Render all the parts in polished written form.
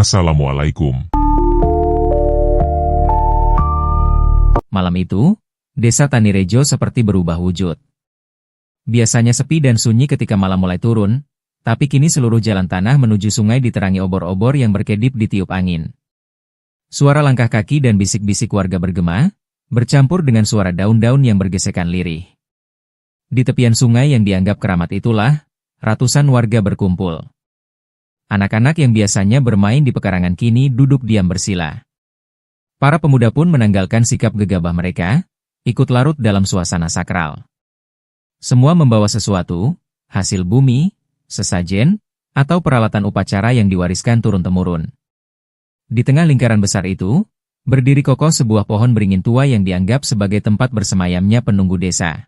Assalamualaikum. Malam itu, desa Tanirejo seperti berubah wujud. Biasanya sepi dan sunyi ketika malam mulai turun, tapi kini seluruh jalan tanah menuju sungai diterangi obor-obor yang berkedip ditiup angin. Suara langkah kaki dan bisik-bisik warga bergema, bercampur dengan suara daun-daun yang bergesekan lirih. Di tepian sungai yang dianggap keramat itulah, ratusan warga berkumpul. Anak-anak yang biasanya bermain di pekarangan kini duduk diam bersila. Para pemuda pun menanggalkan sikap gegabah mereka, ikut larut dalam suasana sakral. Semua membawa sesuatu, hasil bumi, sesajen, atau peralatan upacara yang diwariskan turun-temurun. Di tengah lingkaran besar itu, berdiri kokoh sebuah pohon beringin tua yang dianggap sebagai tempat bersemayamnya penunggu desa.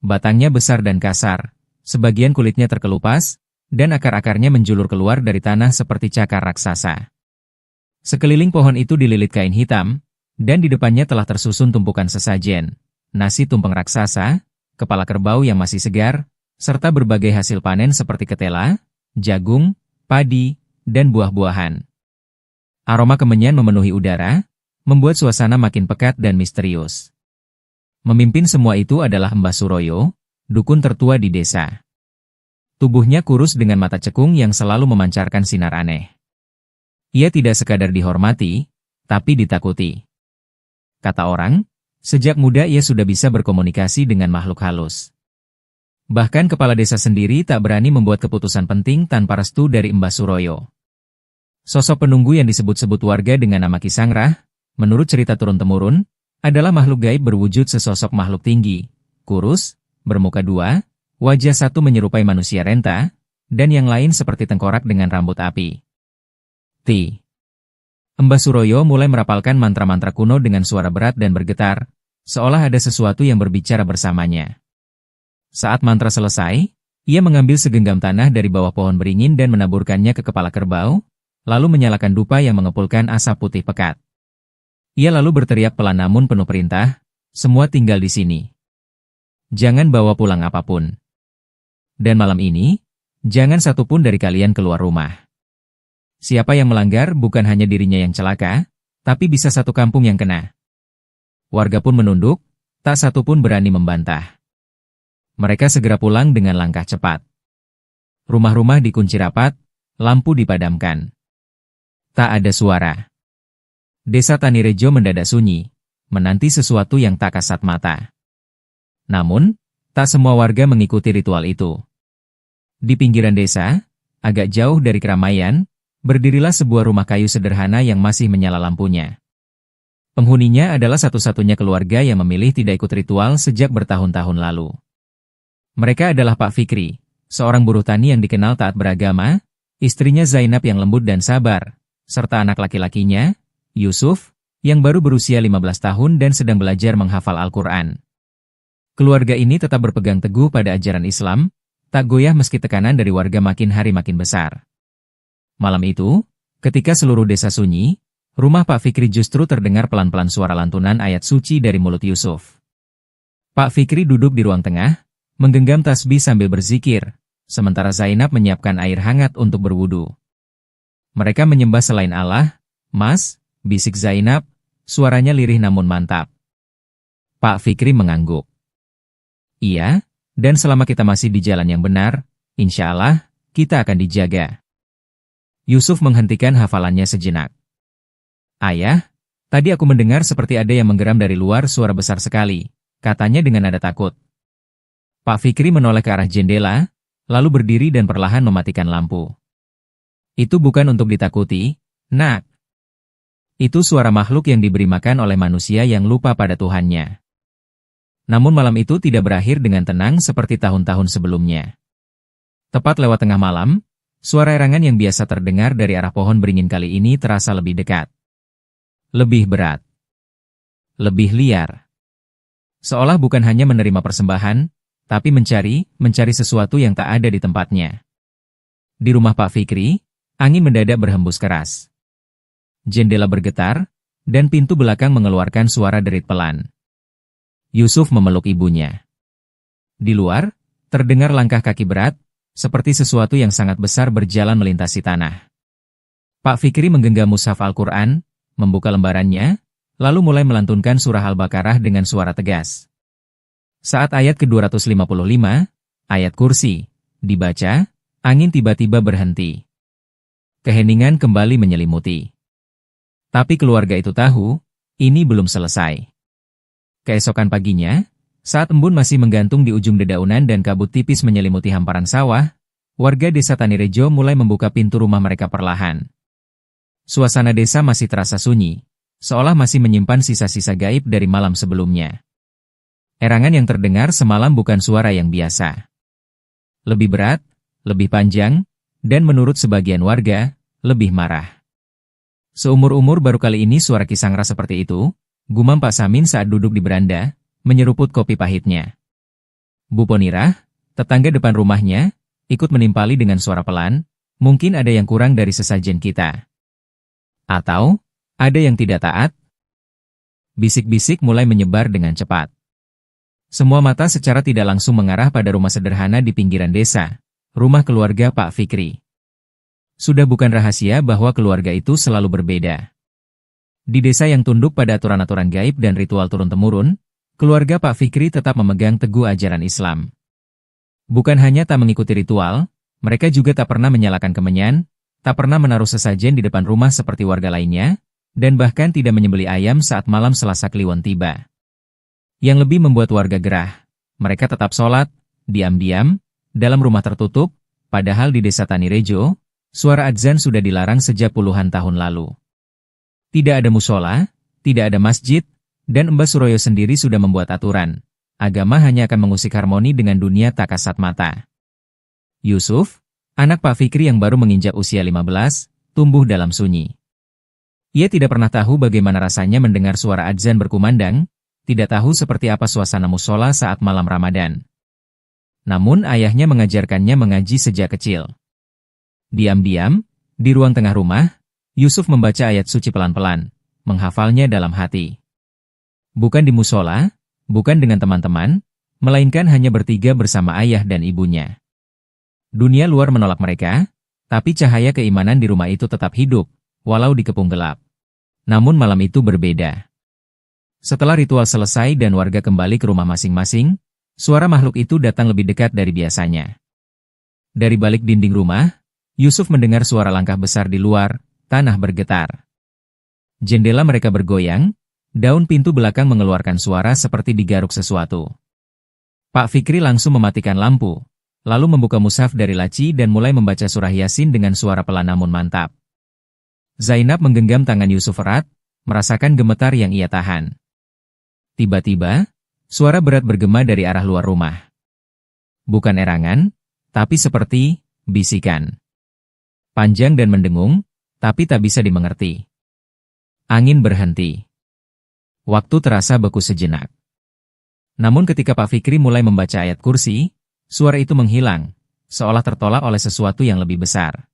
Batangnya besar dan kasar, sebagian kulitnya terkelupas, dan akar-akarnya menjulur keluar dari tanah seperti cakar raksasa. Sekeliling pohon itu dililit kain hitam, dan di depannya telah tersusun tumpukan sesajen, nasi tumpeng raksasa, kepala kerbau yang masih segar, serta berbagai hasil panen seperti ketela, jagung, padi, dan buah-buahan. Aroma kemenyan memenuhi udara, membuat suasana makin pekat dan misterius. Memimpin semua itu adalah Mbah Suroyo, dukun tertua di desa. Tubuhnya kurus dengan mata cekung yang selalu memancarkan sinar aneh. Ia tidak sekadar dihormati, tapi ditakuti. Kata orang, sejak muda ia sudah bisa berkomunikasi dengan makhluk halus. Bahkan kepala desa sendiri tak berani membuat keputusan penting tanpa restu dari Mbah Suroyo. Sosok penunggu yang disebut-sebut warga dengan nama Kisangrah, menurut cerita turun-temurun, adalah makhluk gaib berwujud sesosok makhluk tinggi, kurus, bermuka dua, wajah satu menyerupai manusia renta, dan yang lain seperti tengkorak dengan rambut api. Mbah Suroyo mulai merapalkan mantra-mantra kuno dengan suara berat dan bergetar, seolah ada sesuatu yang berbicara bersamanya. Saat mantra selesai, ia mengambil segenggam tanah dari bawah pohon beringin dan menaburkannya ke kepala kerbau, lalu menyalakan dupa yang mengepulkan asap putih pekat. Ia lalu berteriak pelan namun penuh perintah, "Semua tinggal di sini. Jangan bawa pulang apapun. Dan malam ini, jangan satupun dari kalian keluar rumah. Siapa yang melanggar bukan hanya dirinya yang celaka, tapi bisa satu kampung yang kena." Warga pun menunduk, tak satu pun berani membantah. Mereka segera pulang dengan langkah cepat. Rumah-rumah dikunci rapat, lampu dipadamkan. Tak ada suara. Desa Tanirejo mendadak sunyi, menanti sesuatu yang tak kasat mata. Namun, tak semua warga mengikuti ritual itu. Di pinggiran desa, agak jauh dari keramaian, berdirilah sebuah rumah kayu sederhana yang masih menyala lampunya. Penghuninya adalah satu-satunya keluarga yang memilih tidak ikut ritual sejak bertahun-tahun lalu. Mereka adalah Pak Fikri, seorang buruh tani yang dikenal taat beragama, istrinya Zainab yang lembut dan sabar, serta anak laki-lakinya, Yusuf, yang baru berusia 15 tahun dan sedang belajar menghafal Al-Quran. Keluarga ini tetap berpegang teguh pada ajaran Islam, tak goyah meski tekanan dari warga makin hari makin besar. Malam itu, ketika seluruh desa sunyi, rumah Pak Fikri justru terdengar pelan-pelan suara lantunan ayat suci dari mulut Yusuf. Pak Fikri duduk di ruang tengah, menggenggam tasbih sambil berzikir, sementara Zainab menyiapkan air hangat untuk berwudu. Mereka menyembah selain Allah, "Mas," bisik Zainab, suaranya lirih namun mantap. Pak Fikri mengangguk. "Iya, dan selama kita masih di jalan yang benar, insya Allah, kita akan dijaga." Yusuf menghentikan hafalannya sejenak. "Ayah, tadi aku mendengar seperti ada yang menggeram dari luar, suara besar sekali," katanya dengan nada takut. Pak Fikri menoleh ke arah jendela, lalu berdiri dan perlahan mematikan lampu. "Itu bukan untuk ditakuti, Nak. Itu suara makhluk yang diberi makan oleh manusia yang lupa pada Tuhannya." Namun malam itu tidak berakhir dengan tenang seperti tahun-tahun sebelumnya. Tepat lewat tengah malam, suara erangan yang biasa terdengar dari arah pohon beringin kali ini terasa lebih dekat. Lebih berat. Lebih liar. Seolah bukan hanya menerima persembahan, tapi mencari sesuatu yang tak ada di tempatnya. Di rumah Pak Fikri, angin mendadak berhembus keras. Jendela bergetar, dan pintu belakang mengeluarkan suara derit pelan. Yusuf memeluk ibunya. Di luar, terdengar langkah kaki berat, seperti sesuatu yang sangat besar berjalan melintasi tanah. Pak Fikri menggenggam mushaf Al-Quran, membuka lembarannya, lalu mulai melantunkan surah Al-Baqarah dengan suara tegas. Saat ayat ke-255, ayat kursi, dibaca, angin tiba-tiba berhenti. Keheningan kembali menyelimuti. Tapi keluarga itu tahu, ini belum selesai. Keesokan paginya, saat embun masih menggantung di ujung dedaunan dan kabut tipis menyelimuti hamparan sawah, warga desa Tanirejo mulai membuka pintu rumah mereka perlahan. Suasana desa masih terasa sunyi, seolah masih menyimpan sisa-sisa gaib dari malam sebelumnya. Erangan yang terdengar semalam bukan suara yang biasa. Lebih berat, lebih panjang, dan menurut sebagian warga, lebih marah. Seumur-umur baru kali ini suara Kisangra seperti itu, gumam Pak Samin saat duduk di beranda, menyeruput kopi pahitnya. Bu Ponirah, tetangga depan rumahnya, ikut menimpali dengan suara pelan, mungkin ada yang kurang dari sesajen kita. Atau, ada yang tidak taat? Bisik-bisik mulai menyebar dengan cepat. Semua mata secara tidak langsung mengarah pada rumah sederhana di pinggiran desa, rumah keluarga Pak Fikri. Sudah bukan rahasia bahwa keluarga itu selalu berbeda. Di desa yang tunduk pada aturan-aturan gaib dan ritual turun-temurun, keluarga Pak Fikri tetap memegang teguh ajaran Islam. Bukan hanya tak mengikuti ritual, mereka juga tak pernah menyalakan kemenyan, tak pernah menaruh sesajen di depan rumah seperti warga lainnya, dan bahkan tidak menyembeli ayam saat malam Selasa Kliwon tiba. Yang lebih membuat warga gerah, mereka tetap sholat, diam-diam, dalam rumah tertutup, padahal di desa Tanirejo, suara adzan sudah dilarang sejak puluhan tahun lalu. Tidak ada musola, tidak ada masjid, dan Mbah Suroyo sendiri sudah membuat aturan. Agama hanya akan mengusik harmoni dengan dunia tak kasat mata. Yusuf, anak Pak Fikri yang baru menginjak usia 15, tumbuh dalam sunyi. Ia tidak pernah tahu bagaimana rasanya mendengar suara adzan berkumandang, tidak tahu seperti apa suasana musola saat malam Ramadan. Namun ayahnya mengajarkannya mengaji sejak kecil. Diam-diam, di ruang tengah rumah, Yusuf membaca ayat suci pelan-pelan, menghafalnya dalam hati. Bukan di musola, bukan dengan teman-teman, melainkan hanya bertiga bersama ayah dan ibunya. Dunia luar menolak mereka, tapi cahaya keimanan di rumah itu tetap hidup, walau dikepung gelap. Namun malam itu berbeda. Setelah ritual selesai dan warga kembali ke rumah masing-masing, suara makhluk itu datang lebih dekat dari biasanya. Dari balik dinding rumah, Yusuf mendengar suara langkah besar di luar, tanah bergetar. Jendela mereka bergoyang, daun pintu belakang mengeluarkan suara seperti digaruk sesuatu. Pak Fikri langsung mematikan lampu, lalu membuka mushaf dari laci dan mulai membaca surah Yasin dengan suara pelan namun mantap. Zainab menggenggam tangan Yusuf erat, merasakan gemetar yang ia tahan. Tiba-tiba, suara berat bergema dari arah luar rumah. Bukan erangan, tapi seperti bisikan. Panjang dan mendengung, tapi tak bisa dimengerti. Angin berhenti. Waktu terasa beku sejenak. Namun ketika Pak Fikri mulai membaca ayat kursi, suara itu menghilang, seolah tertolak oleh sesuatu yang lebih besar.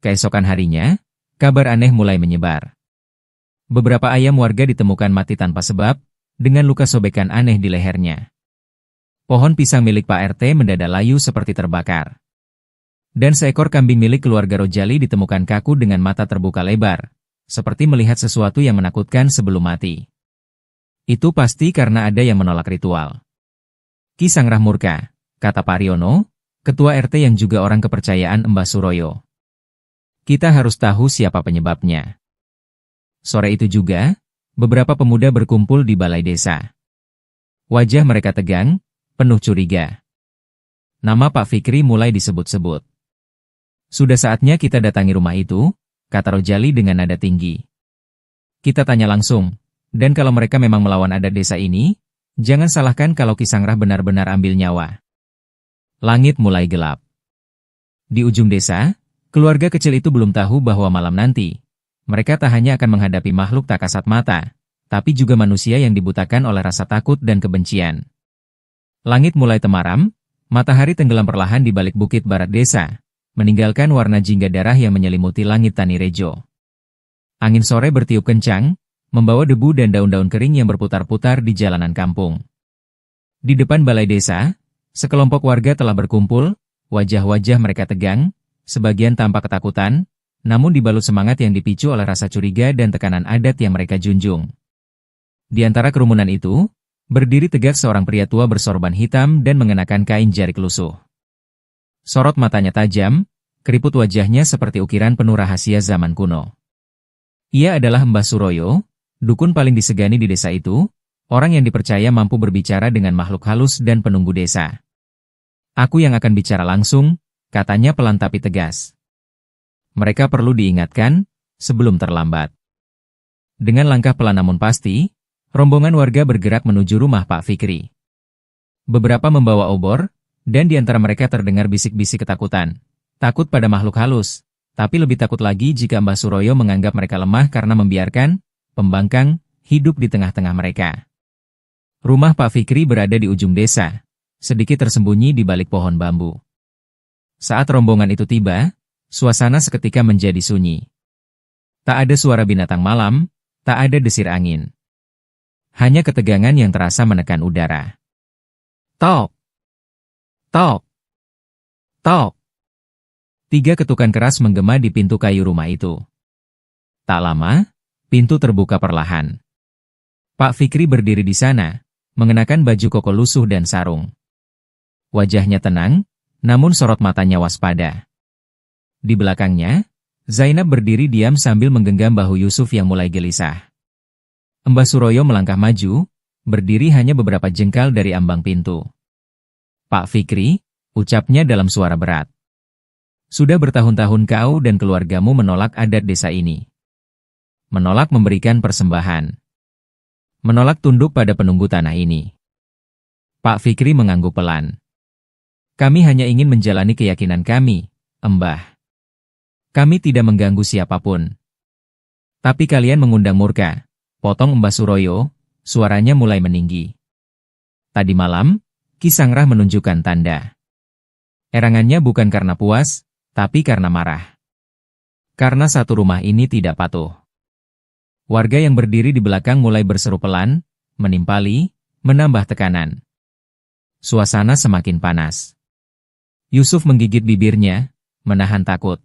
Keesokan harinya, kabar aneh mulai menyebar. Beberapa ayam warga ditemukan mati tanpa sebab, dengan luka sobekan aneh di lehernya. Pohon pisang milik Pak RT mendadak layu seperti terbakar. Dan seekor kambing milik keluarga Rojali ditemukan kaku dengan mata terbuka lebar, seperti melihat sesuatu yang menakutkan sebelum mati. Itu pasti karena ada yang menolak ritual. Kisangrah murka, kata Pak Riono, ketua RT yang juga orang kepercayaan Mbah Suroyo. Kita harus tahu siapa penyebabnya. Sore itu juga, beberapa pemuda berkumpul di balai desa. Wajah mereka tegang, penuh curiga. Nama Pak Fikri mulai disebut-sebut. Sudah saatnya kita datangi rumah itu, kata Rojali dengan nada tinggi. Kita tanya langsung, dan kalau mereka memang melawan adat desa ini, jangan salahkan kalau Kisangrah benar-benar ambil nyawa. Langit mulai gelap. Di ujung desa, keluarga kecil itu belum tahu bahwa malam nanti, mereka tak hanya akan menghadapi makhluk tak kasat mata, tapi juga manusia yang dibutakan oleh rasa takut dan kebencian. Langit mulai temaram, matahari tenggelam perlahan di balik bukit barat desa, meninggalkan warna jingga darah yang menyelimuti langit Tanirejo. Angin sore bertiup kencang, membawa debu dan daun-daun kering yang berputar-putar di jalanan kampung. Di depan balai desa, sekelompok warga telah berkumpul, wajah-wajah mereka tegang, sebagian tampak ketakutan, namun dibalut semangat yang dipicu oleh rasa curiga dan tekanan adat yang mereka junjung. Di antara kerumunan itu, berdiri tegak seorang pria tua bersorban hitam dan mengenakan kain jarik lusuh. Sorot matanya tajam, keriput wajahnya seperti ukiran penuh rahasia zaman kuno. Ia adalah Mbah Suroyo, dukun paling disegani di desa itu, orang yang dipercaya mampu berbicara dengan makhluk halus dan penunggu desa. Aku yang akan bicara langsung, katanya pelan tapi tegas. Mereka perlu diingatkan, sebelum terlambat. Dengan langkah pelan namun pasti, rombongan warga bergerak menuju rumah Pak Fikri. Beberapa membawa obor, dan di antara mereka terdengar bisik-bisik ketakutan. Takut pada makhluk halus, tapi lebih takut lagi jika Mbah Suroyo menganggap mereka lemah karena membiarkan pembangkang hidup di tengah-tengah mereka. Rumah Pak Fikri berada di ujung desa, sedikit tersembunyi di balik pohon bambu. Saat rombongan itu tiba, suasana seketika menjadi sunyi. Tak ada suara binatang malam, tak ada desir angin. Hanya ketegangan yang terasa menekan udara. Tok! Tok! Tok! 3 ketukan keras menggema di pintu kayu rumah itu. Tak lama, pintu terbuka perlahan. Pak Fikri berdiri di sana, mengenakan baju koko lusuh dan sarung. Wajahnya tenang, namun sorot matanya waspada. Di belakangnya, Zainab berdiri diam sambil menggenggam bahu Yusuf yang mulai gelisah. Mbah Suroyo melangkah maju, berdiri hanya beberapa jengkal dari ambang pintu. Pak Fikri, ucapnya dalam suara berat. Sudah bertahun-tahun kau dan keluargamu menolak adat desa ini. Menolak memberikan persembahan. Menolak tunduk pada penunggu tanah ini. Pak Fikri mengangguk pelan. Kami hanya ingin menjalani keyakinan kami, Mbah. Kami tidak mengganggu siapapun. Tapi kalian mengundang murka, potong Mbah Suroyo, suaranya mulai meninggi. Tadi malam, Ki Sangrah menunjukkan tanda. Erangannya bukan karena puas, tapi karena marah. Karena satu rumah ini tidak patuh. Warga yang berdiri di belakang mulai berseru pelan, menimpali, menambah tekanan. Suasana semakin panas. Yusuf menggigit bibirnya, menahan takut.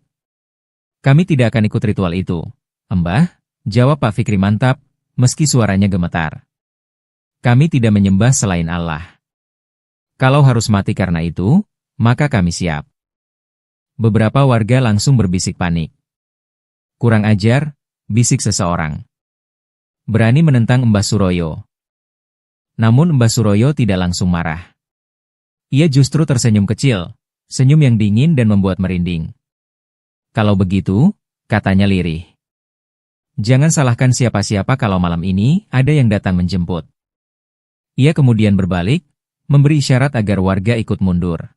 Kami tidak akan ikut ritual itu, Mbah, jawab Pak Fikri mantap, meski suaranya gemetar. Kami tidak menyembah selain Allah. Kalau harus mati karena itu, maka kami siap. Beberapa warga langsung berbisik panik. Kurang ajar, bisik seseorang. Berani menentang Mbah Suroyo. Namun Mbah Suroyo tidak langsung marah. Ia justru tersenyum kecil, senyum yang dingin dan membuat merinding. Kalau begitu, katanya lirih. Jangan salahkan siapa-siapa kalau malam ini ada yang datang menjemput. Ia kemudian berbalik, memberi isyarat agar warga ikut mundur.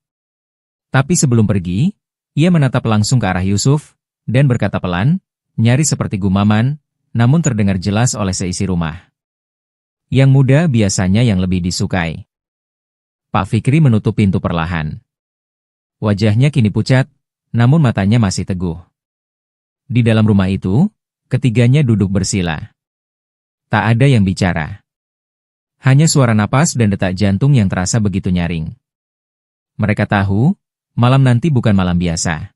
Tapi sebelum pergi, ia menatap langsung ke arah Yusuf, dan berkata pelan, nyaris seperti gumaman, namun terdengar jelas oleh seisi rumah. Yang muda biasanya yang lebih disukai. Pak Fikri menutup pintu perlahan. Wajahnya kini pucat, namun matanya masih teguh. Di dalam rumah itu, ketiganya duduk bersila. Tak ada yang bicara. Hanya suara napas dan detak jantung yang terasa begitu nyaring. Mereka tahu, malam nanti bukan malam biasa.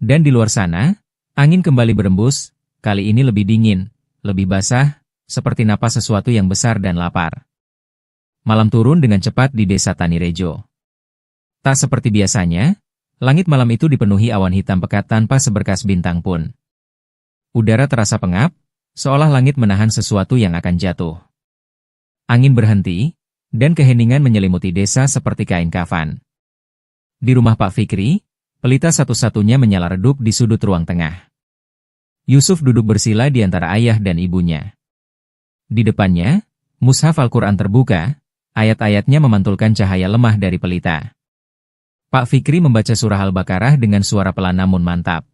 Dan di luar sana, angin kembali berembus, kali ini lebih dingin, lebih basah, seperti napas sesuatu yang besar dan lapar. Malam turun dengan cepat di desa Tanirejo. Tak seperti biasanya, langit malam itu dipenuhi awan hitam pekat tanpa seberkas bintang pun. Udara terasa pengap, seolah langit menahan sesuatu yang akan jatuh. Angin berhenti, dan keheningan menyelimuti desa seperti kain kafan. Di rumah Pak Fikri, pelita satu-satunya menyala redup di sudut ruang tengah. Yusuf duduk bersila di antara ayah dan ibunya. Di depannya, mushaf Al-Quran terbuka, ayat-ayatnya memantulkan cahaya lemah dari pelita. Pak Fikri membaca surah Al-Baqarah dengan suara pelan namun mantap.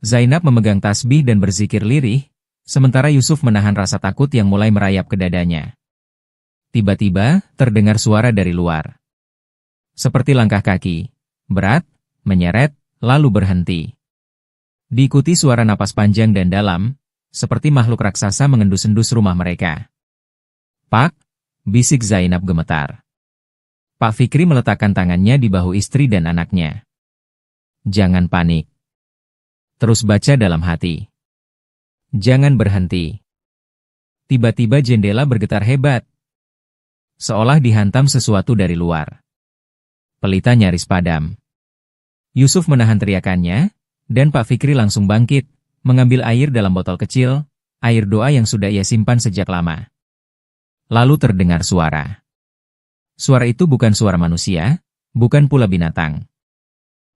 Zainab memegang tasbih dan berzikir lirih, sementara Yusuf menahan rasa takut yang mulai merayap ke dadanya. Tiba-tiba, terdengar suara dari luar. Seperti langkah kaki, berat, menyeret, lalu berhenti. Diikuti suara napas panjang dan dalam, seperti makhluk raksasa mengendus-endus rumah mereka. Pak, bisik Zainab gemetar. Pak Fikri meletakkan tangannya di bahu istri dan anaknya. Jangan panik. Terus baca dalam hati. Jangan berhenti. Tiba-tiba jendela bergetar hebat. Seolah dihantam sesuatu dari luar. Pelita nyaris padam. Yusuf menahan teriakannya, dan Pak Fikri langsung bangkit, mengambil air dalam botol kecil, air doa yang sudah ia simpan sejak lama. Lalu terdengar suara. Suara itu bukan suara manusia, bukan pula binatang.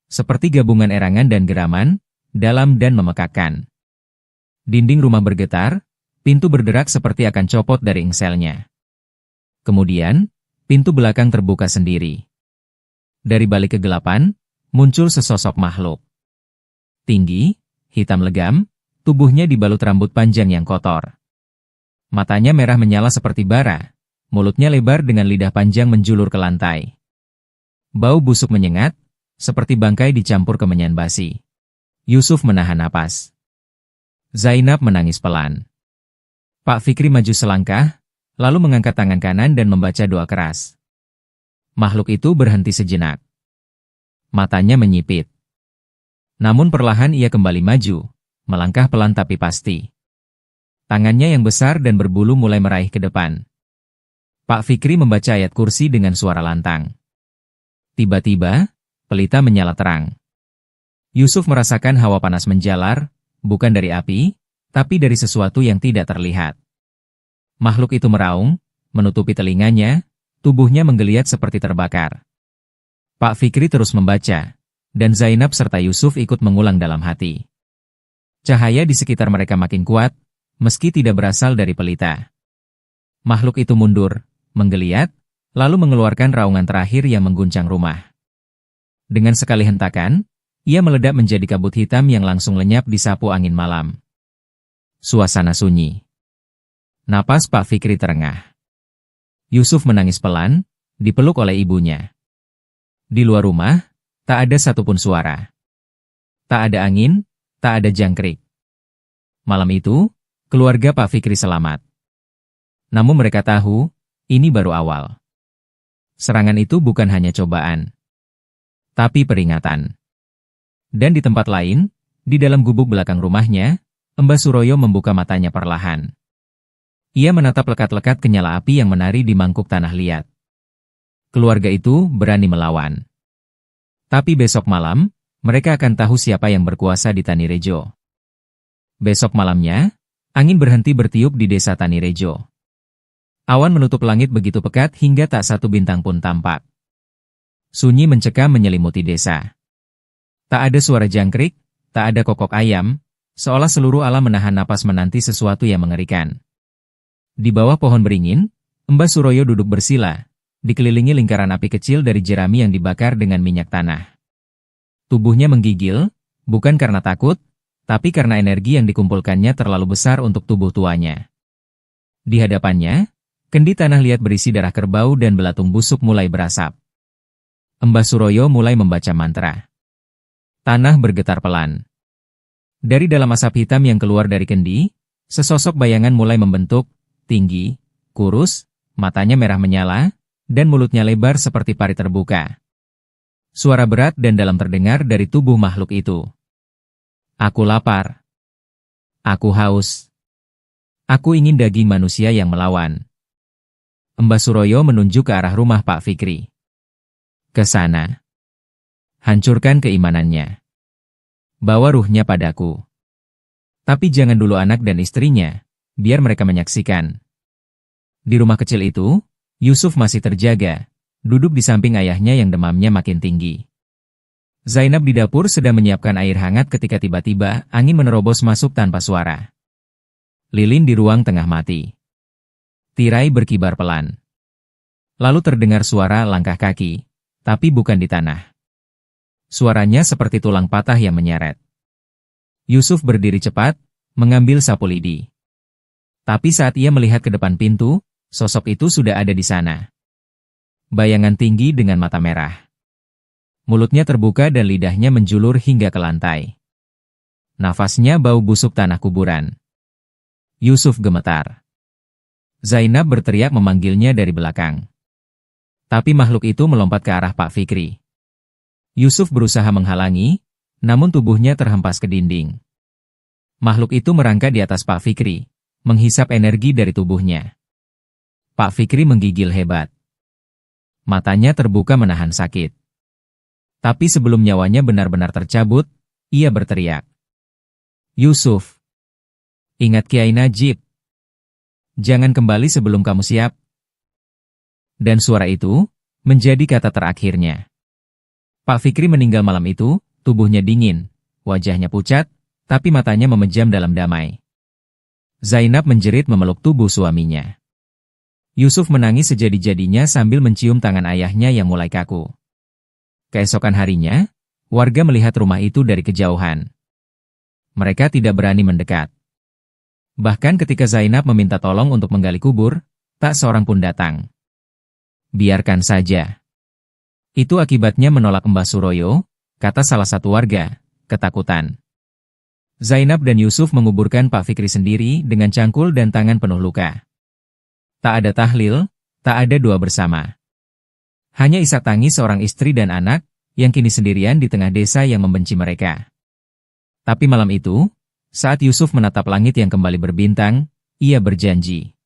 Seperti gabungan erangan dan geraman, dalam dan memekakkan. Dinding rumah bergetar, pintu berderak seperti akan copot dari engselnya. Kemudian, pintu belakang terbuka sendiri. Dari balik kegelapan, muncul sesosok makhluk. Tinggi, hitam legam, tubuhnya dibalut rambut panjang yang kotor. Matanya merah menyala seperti bara, mulutnya lebar dengan lidah panjang menjulur ke lantai. Bau busuk menyengat, seperti bangkai dicampur kemenyan basi. Yusuf menahan napas. Zainab menangis pelan. Pak Fikri maju selangkah, lalu mengangkat tangan kanan dan membaca doa keras. Makhluk itu berhenti sejenak. Matanya menyipit. Namun perlahan ia kembali maju, melangkah pelan tapi pasti. Tangannya yang besar dan berbulu mulai meraih ke depan. Pak Fikri membaca ayat kursi dengan suara lantang. Tiba-tiba, pelita menyala terang. Yusuf merasakan hawa panas menjalar, bukan dari api, tapi dari sesuatu yang tidak terlihat. Makhluk itu meraung, menutupi telinganya, tubuhnya menggeliat seperti terbakar. Pak Fikri terus membaca, dan Zainab serta Yusuf ikut mengulang dalam hati. Cahaya di sekitar mereka makin kuat, meski tidak berasal dari pelita. Makhluk itu mundur, menggeliat, lalu mengeluarkan raungan terakhir yang mengguncang rumah. Dengan sekali hentakan, ia meledak menjadi kabut hitam yang langsung lenyap di sapu angin malam. Suasana sunyi. Napas Pak Fikri terengah. Yusuf menangis pelan, dipeluk oleh ibunya. Di luar rumah, tak ada satupun suara. Tak ada angin, tak ada jangkrik. Malam itu, keluarga Pak Fikri selamat. Namun mereka tahu, ini baru awal. Serangan itu bukan hanya cobaan, tapi peringatan. Dan di tempat lain, di dalam gubuk belakang rumahnya, Mbah Suroyo membuka matanya perlahan. Ia menatap lekat-lekat ke nyala api yang menari di mangkuk tanah liat. Keluarga itu berani melawan. Tapi besok malam, mereka akan tahu siapa yang berkuasa di Tanirejo. Besok malamnya, angin berhenti bertiup di desa Tanirejo. Awan menutup langit begitu pekat hingga tak satu bintang pun tampak. Sunyi mencekam menyelimuti desa. Tak ada suara jangkrik, tak ada kokok ayam, seolah seluruh alam menahan napas menanti sesuatu yang mengerikan. Di bawah pohon beringin, Mbah Suroyo duduk bersila, dikelilingi lingkaran api kecil dari jerami yang dibakar dengan minyak tanah. Tubuhnya menggigil, bukan karena takut, tapi karena energi yang dikumpulkannya terlalu besar untuk tubuh tuanya. Di hadapannya, kendi tanah liat berisi darah kerbau dan belatung busuk mulai berasap. Mbah Suroyo mulai membaca mantra. Tanah bergetar pelan. Dari dalam asap hitam yang keluar dari kendi, sesosok bayangan mulai membentuk, tinggi, kurus, matanya merah menyala, dan mulutnya lebar seperti pari terbuka. Suara berat dan dalam terdengar dari tubuh makhluk itu. Aku lapar. Aku haus. Aku ingin daging manusia yang melawan. Mbah Suroyo menunjuk ke arah rumah Pak Fikri. Ke sana. Hancurkan keimanannya. Bawa ruhnya padaku. Tapi jangan dulu anak dan istrinya, biar mereka menyaksikan. Di rumah kecil itu, Yusuf masih terjaga, duduk di samping ayahnya yang demamnya makin tinggi. Zainab di dapur sedang menyiapkan air hangat ketika tiba-tiba angin menerobos masuk tanpa suara. Lilin di ruang tengah mati. Tirai berkibar pelan. Lalu terdengar suara langkah kaki, tapi bukan di tanah. Suaranya seperti tulang patah yang menyeret. Yusuf berdiri cepat, mengambil sapu lidi. Tapi saat ia melihat ke depan pintu, sosok itu sudah ada di sana. Bayangan tinggi dengan mata merah. Mulutnya terbuka dan lidahnya menjulur hingga ke lantai. Nafasnya bau busuk tanah kuburan. Yusuf gemetar. Zainab berteriak memanggilnya dari belakang. Tapi makhluk itu melompat ke arah Pak Fikri. Yusuf berusaha menghalangi, namun tubuhnya terhempas ke dinding. Makhluk itu merangkak di atas Pak Fikri, menghisap energi dari tubuhnya. Pak Fikri menggigil hebat. Matanya terbuka menahan sakit. Tapi sebelum nyawanya benar-benar tercabut, ia berteriak. Yusuf! Ingat Kiai Najib! Jangan kembali sebelum kamu siap. Dan suara itu menjadi kata terakhirnya. Pak Fikri meninggal malam itu, tubuhnya dingin, wajahnya pucat, tapi matanya memejam dalam damai. Zainab menjerit memeluk tubuh suaminya. Yusuf menangis sejadi-jadinya sambil mencium tangan ayahnya yang mulai kaku. Keesokan harinya, warga melihat rumah itu dari kejauhan. Mereka tidak berani mendekat. Bahkan ketika Zainab meminta tolong untuk menggali kubur, tak seorang pun datang. Biarkan saja. Itu akibatnya menolak Mbah Suroyo, kata salah satu warga, ketakutan. Zainab dan Yusuf menguburkan Pak Fikri sendiri dengan cangkul dan tangan penuh luka. Tak ada tahlil, tak ada doa bersama. Hanya isak tangis seorang istri dan anak, yang kini sendirian di tengah desa yang membenci mereka. Tapi malam itu, saat Yusuf menatap langit yang kembali berbintang, ia berjanji.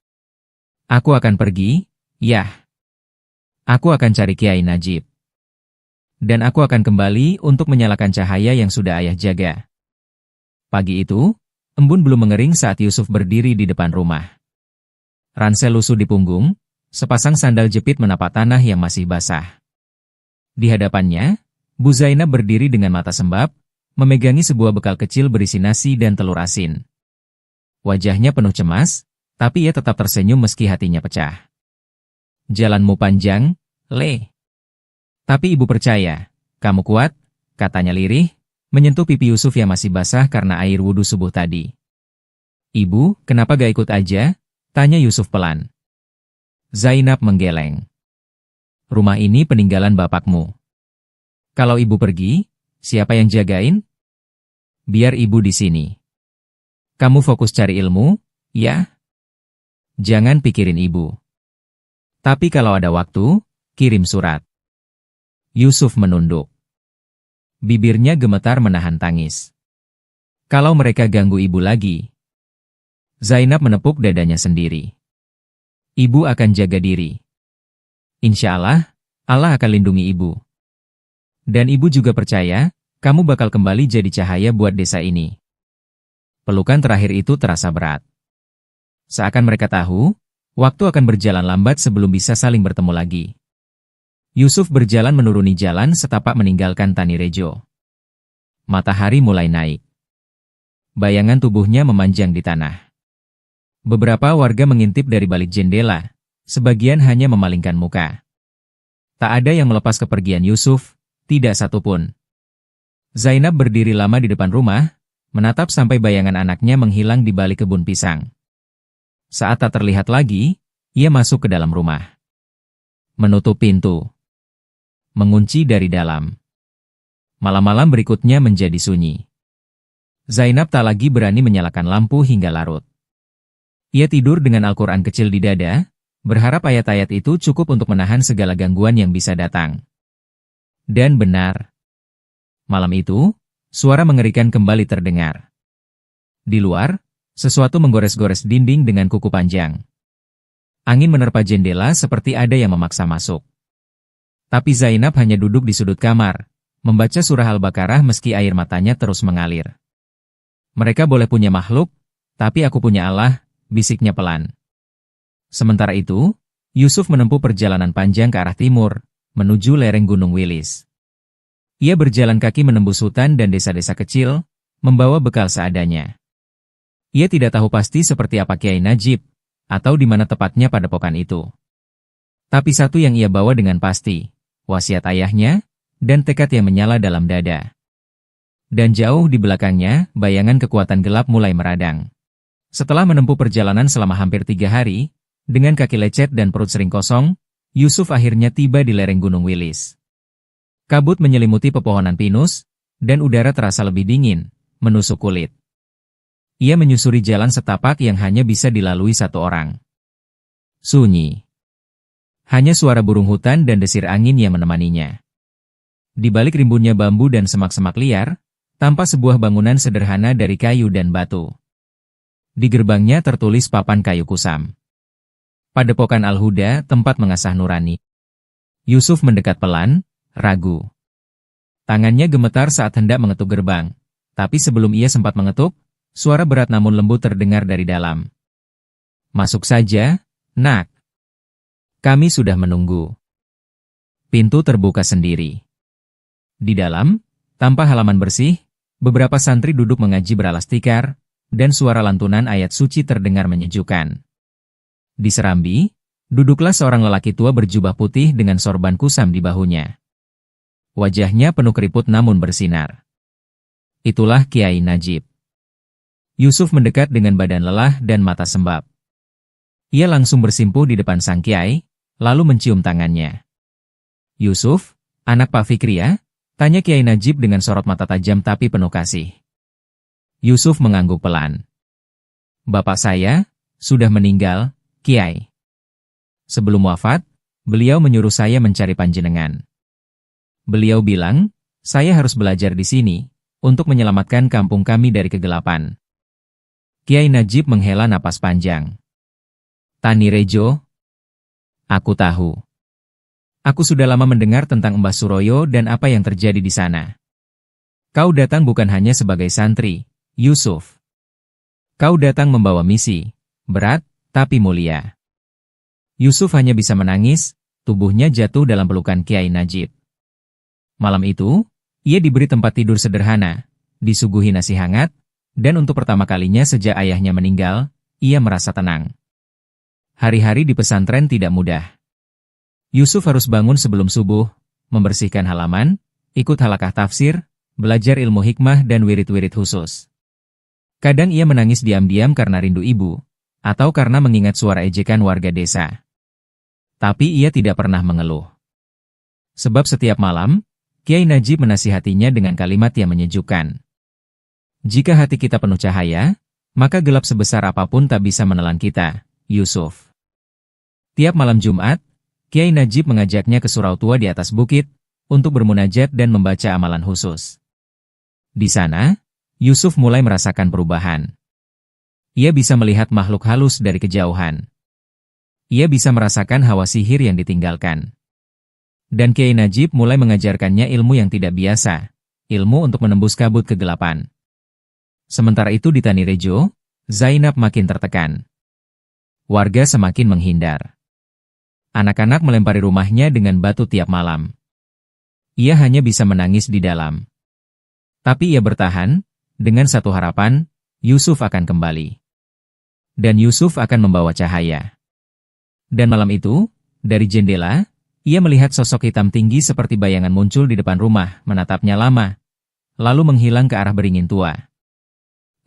Aku akan pergi, yah. Aku akan cari Kiai Najib. Dan aku akan kembali untuk menyalakan cahaya yang sudah ayah jaga. Pagi itu, embun belum mengering saat Yusuf berdiri di depan rumah. Ransel lusuh di punggung, sepasang sandal jepit menapak tanah yang masih basah. Di hadapannya, Bu Zainab berdiri dengan mata sembab, memegangi sebuah bekal kecil berisi nasi dan telur asin. Wajahnya penuh cemas, tapi ia tetap tersenyum meski hatinya pecah. Jalanmu panjang, Le. Tapi ibu percaya, kamu kuat, katanya lirih, menyentuh pipi Yusuf yang masih basah karena air wudhu subuh tadi. Ibu, kenapa gak ikut aja? Tanya Yusuf pelan. Zainab menggeleng. Rumah ini peninggalan bapakmu. Kalau ibu pergi, siapa yang jagain? Biar ibu di sini. Kamu fokus cari ilmu, ya? Jangan pikirin ibu. Tapi kalau ada waktu, kirim surat. Yusuf menunduk. Bibirnya gemetar menahan tangis. Kalau mereka ganggu ibu lagi. Zainab menepuk dadanya sendiri. Ibu akan jaga diri. Insya Allah, Allah akan lindungi ibu. Dan ibu juga percaya, kamu bakal kembali jadi cahaya buat desa ini. Pelukan terakhir itu terasa berat. Seakan mereka tahu, waktu akan berjalan lambat sebelum bisa saling bertemu lagi. Yusuf berjalan menuruni jalan setapak meninggalkan Tani Rejo. Matahari mulai naik. Bayangan tubuhnya memanjang di tanah. Beberapa warga mengintip dari balik jendela, sebagian hanya memalingkan muka. Tak ada yang melepas kepergian Yusuf, tidak satupun. Zainab berdiri lama di depan rumah, menatap sampai bayangan anaknya menghilang di balik kebun pisang. Saat tak terlihat lagi, ia masuk ke dalam rumah. Menutup pintu. Mengunci dari dalam. Malam-malam berikutnya menjadi sunyi. Zainab tak lagi berani menyalakan lampu hingga larut. Ia tidur dengan Al-Quran kecil di dada, berharap ayat-ayat itu cukup untuk menahan segala gangguan yang bisa datang. Dan benar. Malam itu, suara mengerikan kembali terdengar. Di luar, sesuatu menggores-gores dinding dengan kuku panjang. Angin menerpa jendela seperti ada yang memaksa masuk. Tapi Zainab hanya duduk di sudut kamar, membaca surah Al-Baqarah meski air matanya terus mengalir. Mereka boleh punya makhluk, tapi aku punya Allah, bisiknya pelan. Sementara itu, Yusuf menempuh perjalanan panjang ke arah timur, menuju lereng Gunung Wilis. Ia berjalan kaki menembus hutan dan desa-desa kecil, membawa bekal seadanya. Ia tidak tahu pasti seperti apa Kiai Najib, atau di mana tepatnya padepokan itu. Tapi satu yang ia bawa dengan pasti, wasiat ayahnya, dan tekad yang menyala dalam dada. Dan jauh di belakangnya, bayangan kekuatan gelap mulai meradang. Setelah menempuh perjalanan selama hampir 3 hari, dengan kaki lecet dan perut sering kosong, Yusuf akhirnya tiba di lereng Gunung Wilis. Kabut menyelimuti pepohonan pinus, dan udara terasa lebih dingin, menusuk kulit. Ia menyusuri jalan setapak yang hanya bisa dilalui satu orang. Sunyi. Hanya suara burung hutan dan desir angin yang menemaninya. Di balik rimbunnya bambu dan semak-semak liar, tanpa sebuah bangunan sederhana dari kayu dan batu. Di gerbangnya tertulis papan kayu kusam. Padepokan Al-Huda, tempat mengasah nurani. Yusuf mendekat pelan, ragu. Tangannya gemetar saat hendak mengetuk gerbang. Tapi sebelum ia sempat mengetuk, suara berat namun lembut terdengar dari dalam. "Masuk saja, nak. Kami sudah menunggu." Pintu terbuka sendiri. Di dalam, tanpa halaman bersih, beberapa santri duduk mengaji beralas tikar, dan suara lantunan ayat suci terdengar menyejukkan. Di serambi, duduklah seorang lelaki tua berjubah putih dengan sorban kusam di bahunya. Wajahnya penuh keriput namun bersinar. Itulah Kiai Najib. Yusuf mendekat dengan badan lelah dan mata sembab. Ia langsung bersimpuh di depan sang Kiai, lalu mencium tangannya. "Yusuf, anak Pak Fikri ya?" tanya Kiai Najib dengan sorot mata tajam tapi penuh kasih. Yusuf mengangguk pelan. "Bapak saya sudah meninggal, Kiai. Sebelum wafat, beliau menyuruh saya mencari panjenengan. Beliau bilang, saya harus belajar di sini, untuk menyelamatkan kampung kami dari kegelapan." Kiai Najib menghela napas panjang. "Tani Rejo? Aku tahu. Aku sudah lama mendengar tentang Mbah Suroyo dan apa yang terjadi di sana. Kau datang bukan hanya sebagai santri, Yusuf. Kau datang membawa misi, berat, tapi mulia." Yusuf hanya bisa menangis, tubuhnya jatuh dalam pelukan Kiai Najib. Malam itu, ia diberi tempat tidur sederhana, disuguhi nasi hangat, dan untuk pertama kalinya sejak ayahnya meninggal, ia merasa tenang. Hari-hari di pesantren tidak mudah. Yusuf harus bangun sebelum subuh, membersihkan halaman, ikut halakah tafsir, belajar ilmu hikmah dan wirid-wirid khusus. Kadang ia menangis diam-diam karena rindu ibu, atau karena mengingat suara ejekan warga desa. Tapi ia tidak pernah mengeluh. Sebab setiap malam, Kiai Najib menasihatinya dengan kalimat yang menyejukkan. "Jika hati kita penuh cahaya, maka gelap sebesar apapun tak bisa menelan kita, Yusuf." Tiap malam Jumat, Kiai Najib mengajaknya ke surau tua di atas bukit, untuk bermunajat dan membaca amalan khusus. Di sana, Yusuf mulai merasakan perubahan. Ia bisa melihat makhluk halus dari kejauhan. Ia bisa merasakan hawa sihir yang ditinggalkan. Dan Kiai Najib mulai mengajarkannya ilmu yang tidak biasa, ilmu untuk menembus kabut kegelapan. Sementara itu di Tani Rejo, Zainab makin tertekan. Warga semakin menghindar. Anak-anak melempari rumahnya dengan batu tiap malam. Ia hanya bisa menangis di dalam. Tapi ia bertahan, dengan satu harapan, Yusuf akan kembali. Dan Yusuf akan membawa cahaya. Dan malam itu, dari jendela, ia melihat sosok hitam tinggi seperti bayangan muncul di depan rumah, menatapnya lama, lalu menghilang ke arah beringin tua.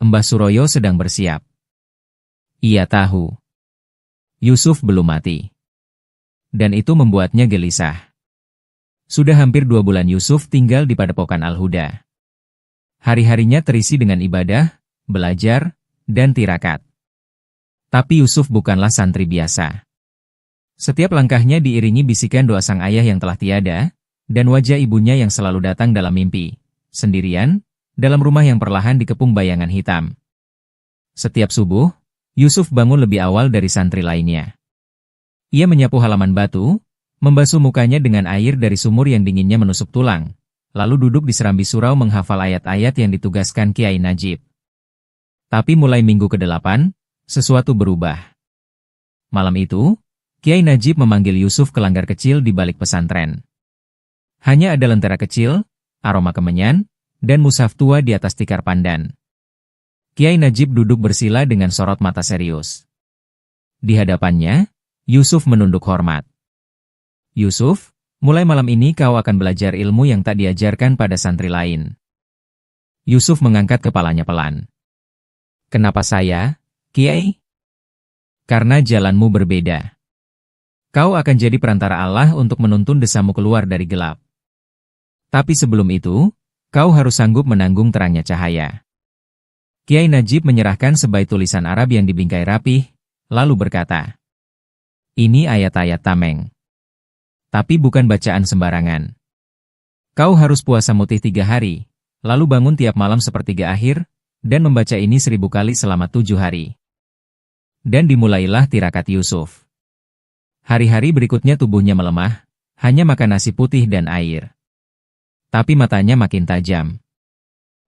Mbah Suroyo sedang bersiap. Ia tahu. Yusuf belum mati. Dan itu membuatnya gelisah. Sudah hampir 2 bulan Yusuf tinggal di Padepokan Al-Huda. Hari-harinya terisi dengan ibadah, belajar, dan tirakat. Tapi Yusuf bukanlah santri biasa. Setiap langkahnya diiringi bisikan doa sang ayah yang telah tiada, dan wajah ibunya yang selalu datang dalam mimpi, sendirian, dalam rumah yang perlahan dikepung bayangan hitam. Setiap subuh, Yusuf bangun lebih awal dari santri lainnya. Ia menyapu halaman batu, membasuh mukanya dengan air dari sumur yang dinginnya menusuk tulang, lalu duduk di serambi surau menghafal ayat-ayat yang ditugaskan Kiai Najib. Tapi mulai minggu ke-8, sesuatu berubah. Malam itu, Kiai Najib memanggil Yusuf ke langgar kecil di balik pesantren. Hanya ada lentera kecil, aroma kemenyan, dan mushaf tua di atas tikar pandan. Kiai Najib duduk bersila dengan sorot mata serius. Di hadapannya, Yusuf menunduk hormat. "Yusuf, mulai malam ini kau akan belajar ilmu yang tak diajarkan pada santri lain." Yusuf mengangkat kepalanya pelan. "Kenapa saya, Kiai?" "Karena jalanmu berbeda. Kau akan jadi perantara Allah untuk menuntun desamu keluar dari gelap. Tapi sebelum itu, kau harus sanggup menanggung terangnya cahaya." Kiai Najib menyerahkan sebaik tulisan Arab yang dibingkai rapih, lalu berkata, "Ini ayat-ayat tameng. Tapi bukan bacaan sembarangan. Kau harus puasa mutih 3 hari, lalu bangun tiap malam sepertiga akhir, dan membaca ini 1000 kali selama 7 hari. Dan dimulailah tirakat Yusuf. Hari-hari berikutnya tubuhnya melemah, hanya makan nasi putih dan air. Tapi matanya makin tajam.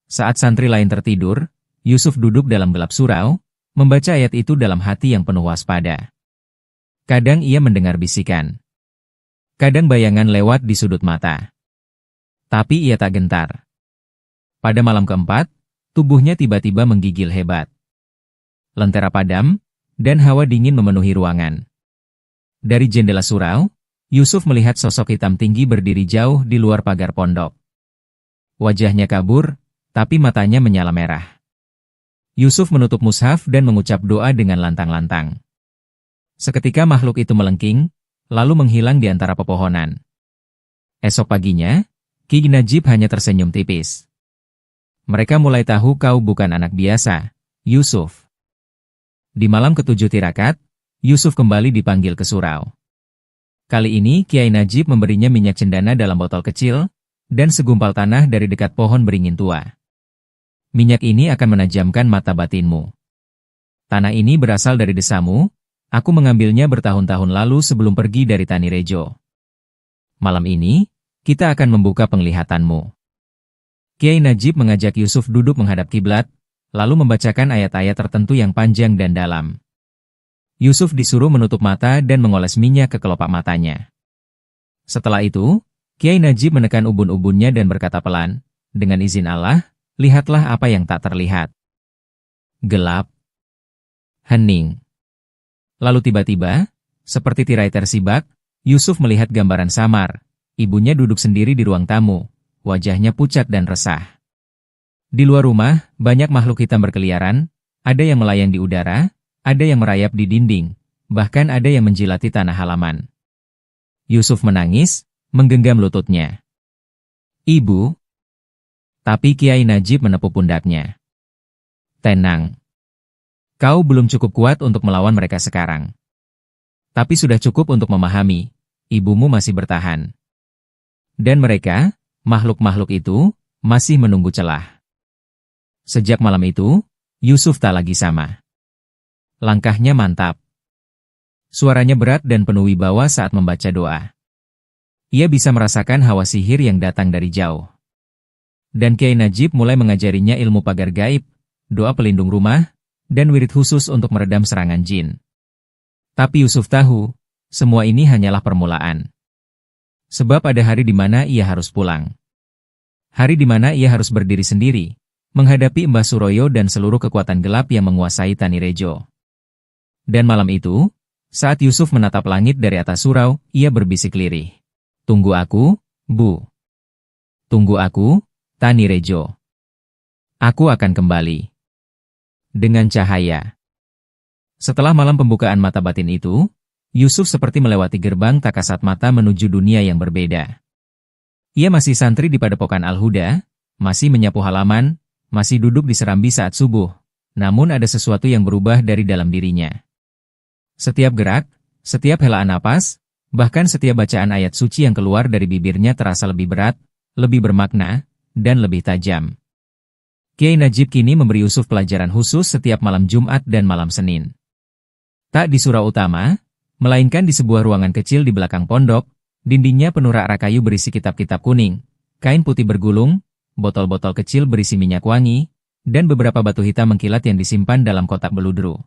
Saat santri lain tertidur, Yusuf duduk dalam gelap surau, membaca ayat itu dalam hati yang penuh waspada. Kadang ia mendengar bisikan. Kadang bayangan lewat di sudut mata. Tapi ia tak gentar. Pada malam keempat, tubuhnya tiba-tiba menggigil hebat. Lentera padam, dan hawa dingin memenuhi ruangan. Dari jendela surau, Yusuf melihat sosok hitam tinggi berdiri jauh di luar pagar pondok. Wajahnya kabur, tapi matanya menyala merah. Yusuf menutup mushaf dan mengucap doa dengan lantang-lantang. Seketika makhluk itu melengking, lalu menghilang di antara pepohonan. Esok paginya, Ki Najib hanya tersenyum tipis. Mereka mulai tahu kau bukan anak biasa, Yusuf. Di malam ketujuh tirakat, Yusuf kembali dipanggil ke surau. Kali ini Kiai Najib memberinya minyak cendana dalam botol kecil, dan segumpal tanah dari dekat pohon beringin tua. Minyak ini akan menajamkan mata batinmu. Tanah ini berasal dari desamu, aku mengambilnya bertahun-tahun lalu sebelum pergi dari Tanirejo. Malam ini, kita akan membuka penglihatanmu. Kiai Najib mengajak Yusuf duduk menghadap kiblat, lalu membacakan ayat-ayat tertentu yang panjang dan dalam. Yusuf disuruh menutup mata dan mengoles minyak ke kelopak matanya. Setelah itu, Kiai Najib menekan ubun-ubunnya dan berkata pelan, dengan izin Allah, lihatlah apa yang tak terlihat. Gelap. Hening. Lalu tiba-tiba, seperti tirai tersibak, Yusuf melihat gambaran samar. Ibunya duduk sendiri di ruang tamu, wajahnya pucat dan resah. Di luar rumah, banyak makhluk hitam berkeliaran, ada yang melayang di udara, ada yang merayap di dinding, bahkan ada yang menjilati tanah halaman. Yusuf menangis, menggenggam lututnya. Ibu. Tapi Kiai Najib menepuk pundaknya. Tenang. Kau belum cukup kuat untuk melawan mereka sekarang. Tapi sudah cukup untuk memahami, ibumu masih bertahan. Dan mereka, makhluk-makhluk itu, masih menunggu celah. Sejak malam itu, Yusuf tak lagi sama. Langkahnya mantap. Suaranya berat dan penuh wibawa saat membaca doa. Ia bisa merasakan hawa sihir yang datang dari jauh. Dan Kiai Najib mulai mengajarinya ilmu pagar gaib, doa pelindung rumah, dan wirid khusus untuk meredam serangan jin. Tapi Yusuf tahu, semua ini hanyalah permulaan. Sebab ada hari di mana ia harus pulang. Hari di mana ia harus berdiri sendiri, menghadapi Mbah Suroyo dan seluruh kekuatan gelap yang menguasai Tanirejo. Dan malam itu, saat Yusuf menatap langit dari atas surau, ia berbisik lirih. Tunggu aku, Bu. Tunggu aku, Tanirejo. Aku akan kembali. Dengan cahaya. Setelah malam pembukaan mata batin itu, Yusuf seperti melewati gerbang tak kasat mata menuju dunia yang berbeda. Ia masih santri di Padepokan Al-Huda, masih menyapu halaman, masih duduk di serambi saat subuh, namun ada sesuatu yang berubah dari dalam dirinya. Setiap gerak, setiap helaan napas, bahkan setiap bacaan ayat suci yang keluar dari bibirnya terasa lebih berat, lebih bermakna, dan lebih tajam. Kiai Najib kini memberi Yusuf pelajaran khusus setiap malam Jumat dan malam Senin. Tak di surau utama, melainkan di sebuah ruangan kecil di belakang pondok, dindingnya penuh rak-rak kayu berisi kitab-kitab kuning, kain putih bergulung, botol-botol kecil berisi minyak wangi, dan beberapa batu hitam mengkilat yang disimpan dalam kotak beludru.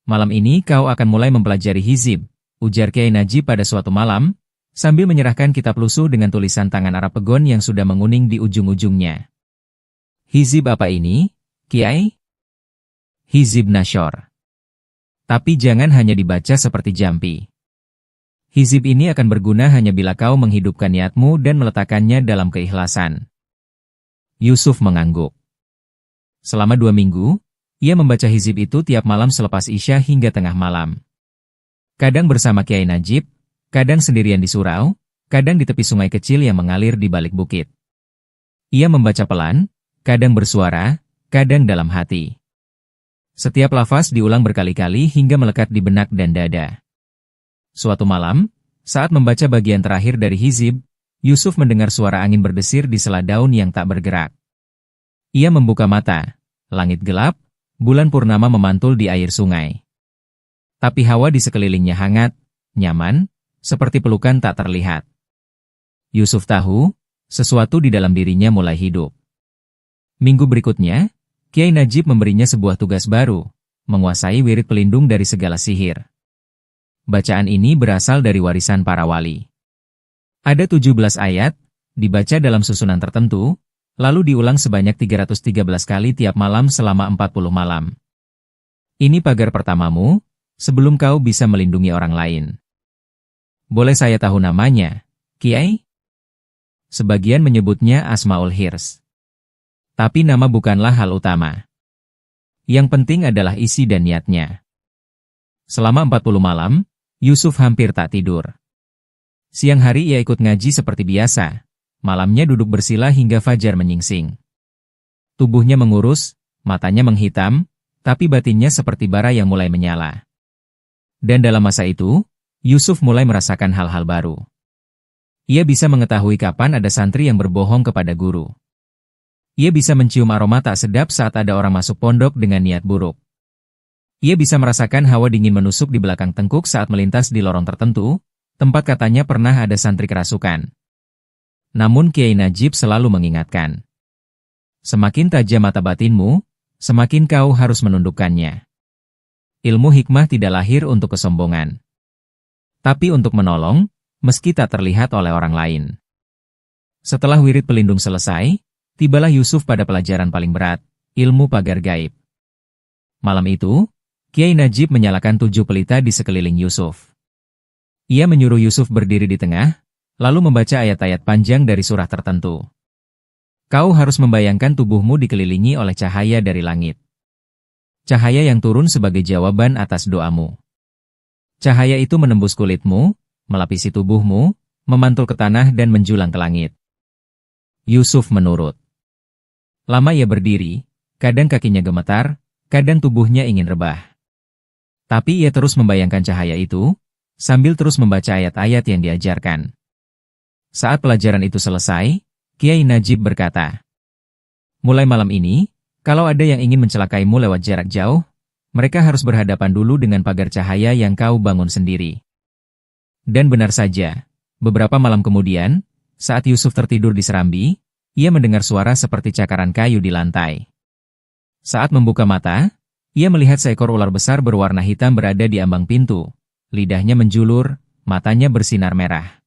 Malam ini kau akan mulai mempelajari hizib, ujar Kiai Najib pada suatu malam, sambil menyerahkan kitab lusuh dengan tulisan tangan Arab Pegon yang sudah menguning di ujung-ujungnya. Hizib apa ini, Kiai? Hizib Nasyor. Tapi jangan hanya dibaca seperti jampi. Hizib ini akan berguna hanya bila kau menghidupkan niatmu dan meletakkannya dalam keikhlasan. Yusuf mengangguk. Selama 2 minggu, ia membaca hizib itu tiap malam selepas Isya hingga tengah malam. Kadang bersama Kiai Najib, kadang sendirian di surau, kadang di tepi sungai kecil yang mengalir di balik bukit. Ia membaca pelan, kadang bersuara, kadang dalam hati. Setiap lafaz diulang berkali-kali hingga melekat di benak dan dada. Suatu malam, saat membaca bagian terakhir dari hizib, Yusuf mendengar suara angin berdesir di sela daun yang tak bergerak. Ia membuka mata, langit gelap, bulan purnama memantul di air sungai. Tapi hawa di sekelilingnya hangat, nyaman, seperti pelukan tak terlihat. Yusuf tahu, sesuatu di dalam dirinya mulai hidup. Minggu berikutnya, Kiai Najib memberinya sebuah tugas baru, menguasai wirid pelindung dari segala sihir. Bacaan ini berasal dari warisan para wali. Ada 17 ayat, dibaca dalam susunan tertentu, lalu diulang sebanyak 313 kali tiap malam selama 40 malam. Ini pagar pertamamu, sebelum kau bisa melindungi orang lain. Boleh saya tahu namanya, Kiai? Sebagian menyebutnya Asmaul Hirs. Tapi nama bukanlah hal utama. Yang penting adalah isi dan niatnya. Selama 40 malam, Yusuf hampir tak tidur. Siang hari ia ikut ngaji seperti biasa. Malamnya duduk bersila hingga fajar menyingsing. Tubuhnya mengurus, matanya menghitam, tapi batinnya seperti bara yang mulai menyala. Dan dalam masa itu, Yusuf mulai merasakan hal-hal baru. Ia bisa mengetahui kapan ada santri yang berbohong kepada guru. Ia bisa mencium aroma tak sedap saat ada orang masuk pondok dengan niat buruk. Ia bisa merasakan hawa dingin menusuk di belakang tengkuk saat melintas di lorong tertentu, tempat katanya pernah ada santri kerasukan. Namun Kiai Najib selalu mengingatkan, semakin tajam mata batinmu, semakin kau harus menundukkannya. Ilmu hikmah tidak lahir untuk kesombongan, tapi untuk menolong, meski tak terlihat oleh orang lain. Setelah wirid pelindung selesai, tibalah Yusuf pada pelajaran paling berat, ilmu pagar gaib. Malam itu, Kiai Najib menyalakan 7 pelita di sekeliling Yusuf. Ia menyuruh Yusuf berdiri di tengah, lalu membaca ayat-ayat panjang dari surah tertentu. Kau harus membayangkan tubuhmu dikelilingi oleh cahaya dari langit. Cahaya yang turun sebagai jawaban atas doamu. Cahaya itu menembus kulitmu, melapisi tubuhmu, memantul ke tanah dan menjulang ke langit. Yusuf menurut. Lama ia berdiri, kadang kakinya gemetar, kadang tubuhnya ingin rebah. Tapi ia terus membayangkan cahaya itu, sambil terus membaca ayat-ayat yang diajarkan. Saat pelajaran itu selesai, Kiai Najib berkata, mulai malam ini, kalau ada yang ingin mencelakaimu lewat jarak jauh, mereka harus berhadapan dulu dengan pagar cahaya yang kau bangun sendiri. Dan benar saja, beberapa malam kemudian, saat Yusuf tertidur di serambi, ia mendengar suara seperti cakaran kayu di lantai. Saat membuka mata, ia melihat seekor ular besar berwarna hitam berada di ambang pintu, lidahnya menjulur, matanya bersinar merah.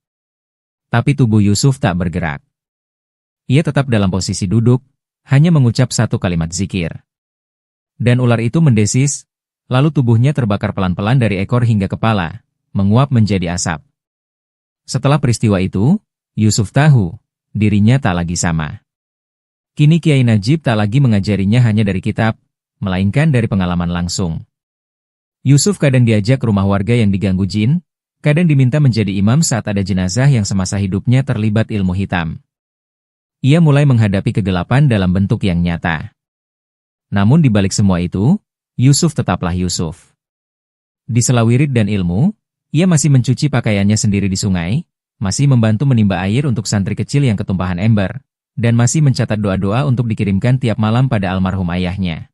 Tapi tubuh Yusuf tak bergerak. Ia tetap dalam posisi duduk, hanya mengucap satu kalimat zikir. Dan ular itu mendesis, lalu tubuhnya terbakar pelan-pelan dari ekor hingga kepala, menguap menjadi asap. Setelah peristiwa itu, Yusuf tahu, dirinya tak lagi sama. Kini Kiai Najib tak lagi mengajarinya hanya dari kitab, melainkan dari pengalaman langsung. Yusuf kadang diajak ke rumah warga yang diganggu jin, kadang diminta menjadi imam saat ada jenazah yang semasa hidupnya terlibat ilmu hitam. Ia mulai menghadapi kegelapan dalam bentuk yang nyata. Namun di balik semua itu, Yusuf tetaplah Yusuf. Di sela wirid dan ilmu, ia masih mencuci pakaiannya sendiri di sungai, masih membantu menimba air untuk santri kecil yang ketumpahan ember, dan masih mencatat doa-doa untuk dikirimkan tiap malam pada almarhum ayahnya.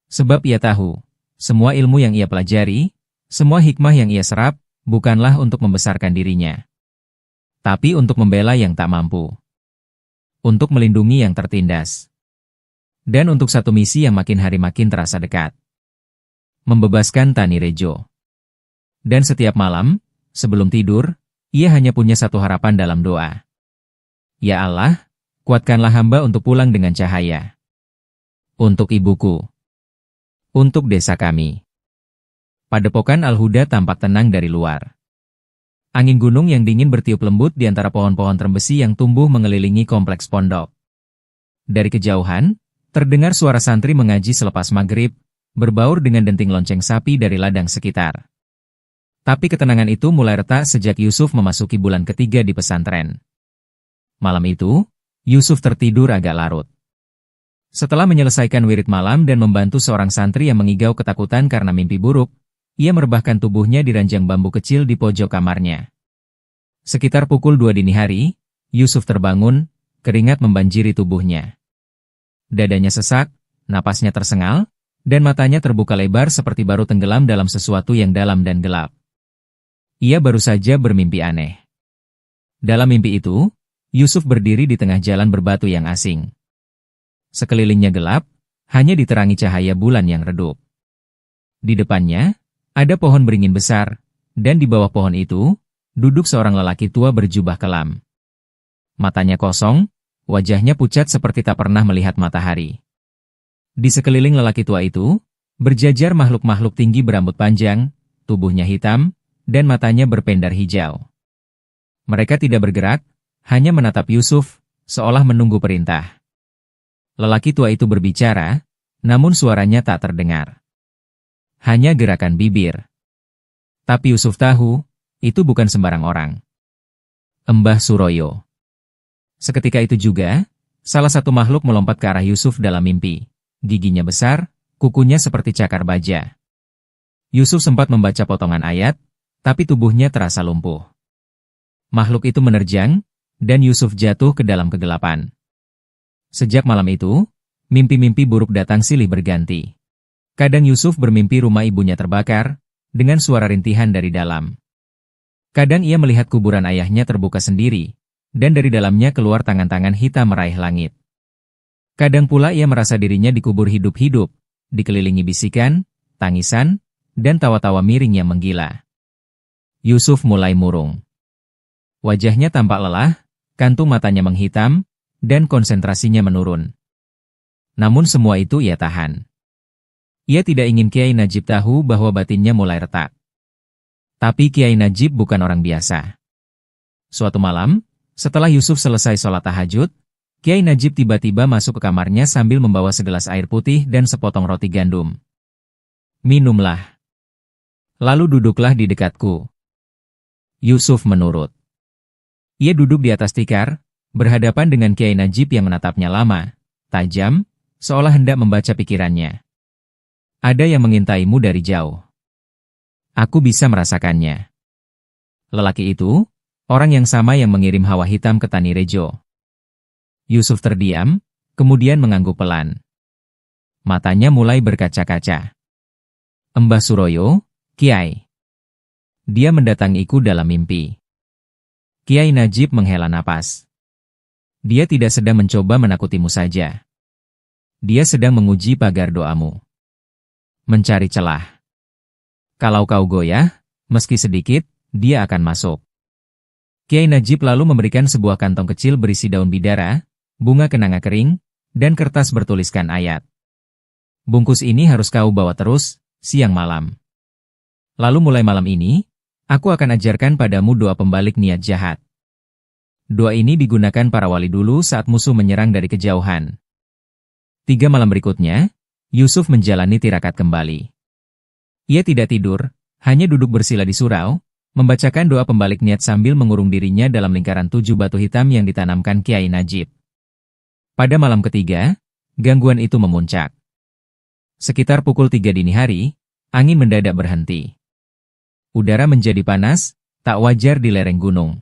Sebab ia tahu, semua ilmu yang ia pelajari, semua hikmah yang ia serap, bukanlah untuk membesarkan dirinya, tapi untuk membela yang tak mampu, untuk melindungi yang tertindas, dan untuk satu misi yang makin hari makin terasa dekat, membebaskan Tani Rejo. Dan setiap malam, sebelum tidur, ia hanya punya satu harapan dalam doa. Ya Allah, kuatkanlah hamba untuk pulang dengan cahaya. Untuk ibuku. Untuk desa kami. Padepokan Al-Huda tampak tenang dari luar. Angin gunung yang dingin bertiup lembut di antara pohon-pohon trembesi yang tumbuh mengelilingi kompleks pondok. Dari kejauhan, terdengar suara santri mengaji selepas maghrib, berbaur dengan denting lonceng sapi dari ladang sekitar. Tapi ketenangan itu mulai retak sejak Yusuf memasuki bulan ketiga di pesantren. Malam itu, Yusuf tertidur agak larut. Setelah menyelesaikan wirid malam dan membantu seorang santri yang mengigau ketakutan karena mimpi buruk, ia merebahkan tubuhnya di ranjang bambu kecil di pojok kamarnya. Sekitar pukul 2 dini hari, Yusuf terbangun, keringat membanjiri tubuhnya. Dadanya sesak, napasnya tersengal, dan matanya terbuka lebar seperti baru tenggelam dalam sesuatu yang dalam dan gelap. Ia baru saja bermimpi aneh. Dalam mimpi itu, Yusuf berdiri di tengah jalan berbatu yang asing. Sekelilingnya gelap, hanya diterangi cahaya bulan yang redup. Di depannya, ada pohon beringin besar, dan di bawah pohon itu, duduk seorang lelaki tua berjubah kelam. Matanya kosong, wajahnya pucat seperti tak pernah melihat matahari. Di sekeliling lelaki tua itu, berjajar makhluk-makhluk tinggi berambut panjang, tubuhnya hitam, dan matanya berpendar hijau. Mereka tidak bergerak, hanya menatap Yusuf, seolah menunggu perintah. Lelaki tua itu berbicara, namun suaranya tak terdengar. Hanya gerakan bibir. Tapi Yusuf tahu, itu bukan sembarang orang. Mbah Suroyo. Seketika itu juga, salah satu makhluk melompat ke arah Yusuf dalam mimpi. Giginya besar, kukunya seperti cakar baja. Yusuf sempat membaca potongan ayat, tapi tubuhnya terasa lumpuh. Makhluk itu menerjang, dan Yusuf jatuh ke dalam kegelapan. Sejak malam itu, mimpi-mimpi buruk datang silih berganti. Kadang Yusuf bermimpi rumah ibunya terbakar, dengan suara rintihan dari dalam. Kadang ia melihat kuburan ayahnya terbuka sendiri, dan dari dalamnya keluar tangan-tangan hitam meraih langit. Kadang pula ia merasa dirinya dikubur hidup-hidup, dikelilingi bisikan, tangisan, dan tawa-tawa miring yang menggila. Yusuf mulai murung. Wajahnya tampak lelah, kantung matanya menghitam, dan konsentrasinya menurun. Namun semua itu ia tahan. Ia tidak ingin Kiai Najib tahu bahwa batinnya mulai retak. Tapi Kiai Najib bukan orang biasa. Suatu malam, setelah Yusuf selesai sholat tahajud, Kiai Najib tiba-tiba masuk ke kamarnya sambil membawa segelas air putih dan sepotong roti gandum. "Minumlah. Lalu duduklah di dekatku." Yusuf menurut. Ia duduk di atas tikar, berhadapan dengan Kiai Najib yang menatapnya lama, tajam, seolah hendak membaca pikirannya. "Ada yang mengintaimu dari jauh. Aku bisa merasakannya." Lelaki itu, orang yang sama yang mengirim hawa hitam ke Tani Rejo. Yusuf terdiam, kemudian mengangguk pelan. Matanya mulai berkaca-kaca. "Mbah Suroyo, Kiai." Dia mendatangiku dalam mimpi. Kiai Najib menghela napas. Dia tidak sedang mencoba menakutimu saja. Dia sedang menguji pagar doamu. Mencari celah. Kalau kau goyah, meski sedikit, dia akan masuk. Kiai Najib lalu memberikan sebuah kantong kecil berisi daun bidara, bunga kenanga kering, dan kertas bertuliskan ayat. "Bungkus ini harus kau bawa terus, siang malam. Lalu mulai malam ini, aku akan ajarkan padamu doa pembalik niat jahat. Doa ini digunakan para wali dulu saat musuh menyerang dari kejauhan." 3 malam berikutnya, Yusuf menjalani tirakat kembali. Ia tidak tidur, hanya duduk bersila di surau, membacakan doa pembalik niat sambil mengurung dirinya dalam lingkaran 7 batu hitam yang ditanamkan Kiai Najib. Pada malam ketiga, gangguan itu memuncak. Sekitar pukul 3 dini hari, angin mendadak berhenti. Udara menjadi panas, tak wajar di lereng gunung.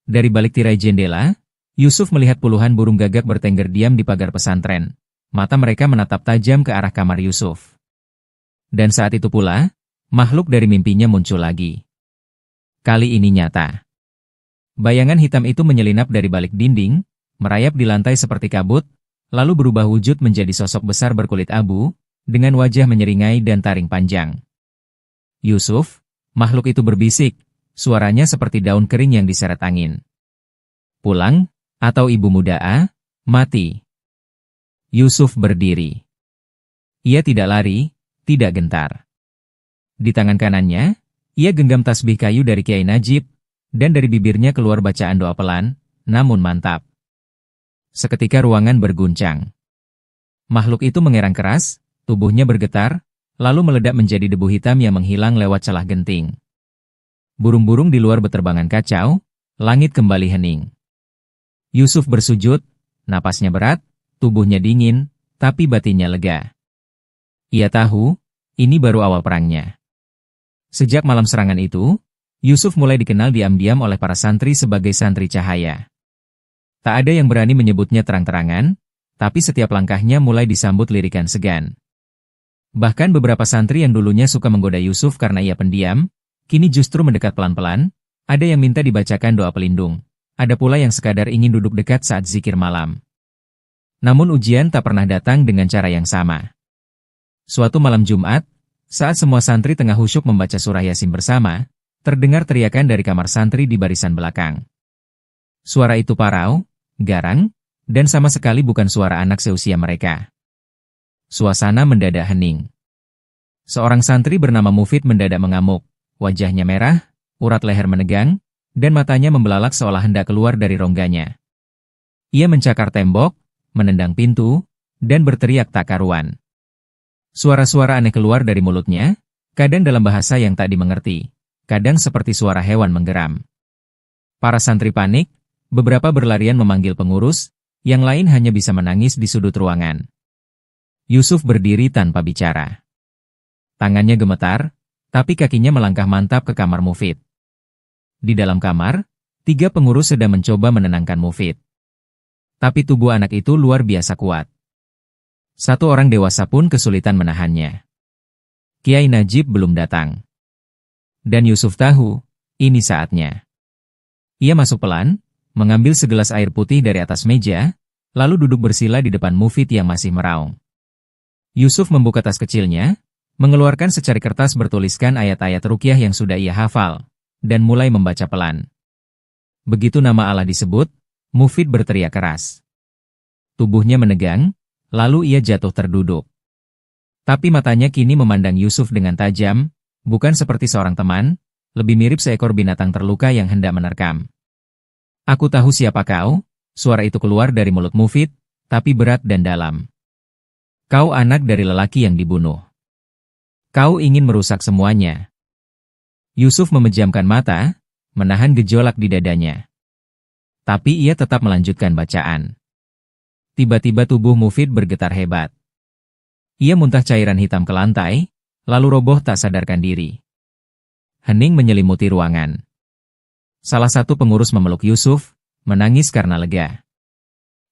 Dari balik tirai jendela, Yusuf melihat puluhan burung gagak bertengger diam di pagar pesantren. Mata mereka menatap tajam ke arah kamar Yusuf. Dan saat itu pula, makhluk dari mimpinya muncul lagi. Kali ini nyata. Bayangan hitam itu menyelinap dari balik dinding, merayap di lantai seperti kabut, lalu berubah wujud menjadi sosok besar berkulit abu, dengan wajah menyeringai dan taring panjang. "Yusuf," makhluk itu berbisik, suaranya seperti daun kering yang diseret angin. "Pulang, atau ibu muda mati." Yusuf berdiri. Ia tidak lari, tidak gentar. Di tangan kanannya, ia genggam tasbih kayu dari Kiai Najib, dan dari bibirnya keluar bacaan doa pelan, namun mantap. Seketika ruangan berguncang. Makhluk itu mengerang keras, tubuhnya bergetar, lalu meledak menjadi debu hitam yang menghilang lewat celah genting. Burung-burung di luar beterbangan kacau, langit kembali hening. Yusuf bersujud, napasnya berat, tubuhnya dingin, tapi batinnya lega. Ia tahu, ini baru awal perangnya. Sejak malam serangan itu, Yusuf mulai dikenal diam-diam oleh para santri sebagai santri cahaya. Tak ada yang berani menyebutnya terang-terangan, tapi setiap langkahnya mulai disambut lirikan segan. Bahkan beberapa santri yang dulunya suka menggoda Yusuf karena ia pendiam, kini justru mendekat pelan-pelan, ada yang minta dibacakan doa pelindung, ada pula yang sekadar ingin duduk dekat saat zikir malam. Namun ujian tak pernah datang dengan cara yang sama. Suatu malam Jumat, saat semua santri tengah khusyuk membaca surah Yasin bersama, terdengar teriakan dari kamar santri di barisan belakang. Suara itu parau, garang, dan sama sekali bukan suara anak seusia mereka. Suasana mendadak hening. Seorang santri bernama Mufid mendadak mengamuk, wajahnya merah, urat leher menegang, dan matanya membelalak seolah hendak keluar dari rongganya. Ia mencakar tembok, menendang pintu, dan berteriak tak karuan. Suara-suara aneh keluar dari mulutnya, kadang dalam bahasa yang tak dimengerti, kadang seperti suara hewan menggeram. Para santri panik, beberapa berlarian memanggil pengurus, yang lain hanya bisa menangis di sudut ruangan. Yusuf berdiri tanpa bicara. Tangannya gemetar, tapi kakinya melangkah mantap ke kamar Mufid. Di dalam kamar, 3 pengurus sedang mencoba menenangkan Mufid. Tapi tubuh anak itu luar biasa kuat. Satu orang dewasa pun kesulitan menahannya. Kiai Najib belum datang. Dan Yusuf tahu, ini saatnya. Ia masuk pelan, mengambil segelas air putih dari atas meja, lalu duduk bersila di depan Mufid yang masih meraung. Yusuf membuka tas kecilnya, mengeluarkan secari kertas bertuliskan ayat-ayat ruqyah yang sudah ia hafal, dan mulai membaca pelan. Begitu nama Allah disebut, Mufid berteriak keras. Tubuhnya menegang, lalu ia jatuh terduduk. Tapi matanya kini memandang Yusuf dengan tajam, bukan seperti seorang teman, lebih mirip seekor binatang terluka yang hendak menerkam. Aku tahu siapa kau, suara itu keluar dari mulut Mufid, tapi berat dan dalam. Kau anak dari lelaki yang dibunuh. Kau ingin merusak semuanya. Yusuf memejamkan mata, menahan gejolak di dadanya. Tapi ia tetap melanjutkan bacaan. Tiba-tiba tubuh Mufid bergetar hebat. Ia muntah cairan hitam ke lantai, lalu roboh tak sadarkan diri. Hening menyelimuti ruangan. Salah satu pengurus memeluk Yusuf, menangis karena lega.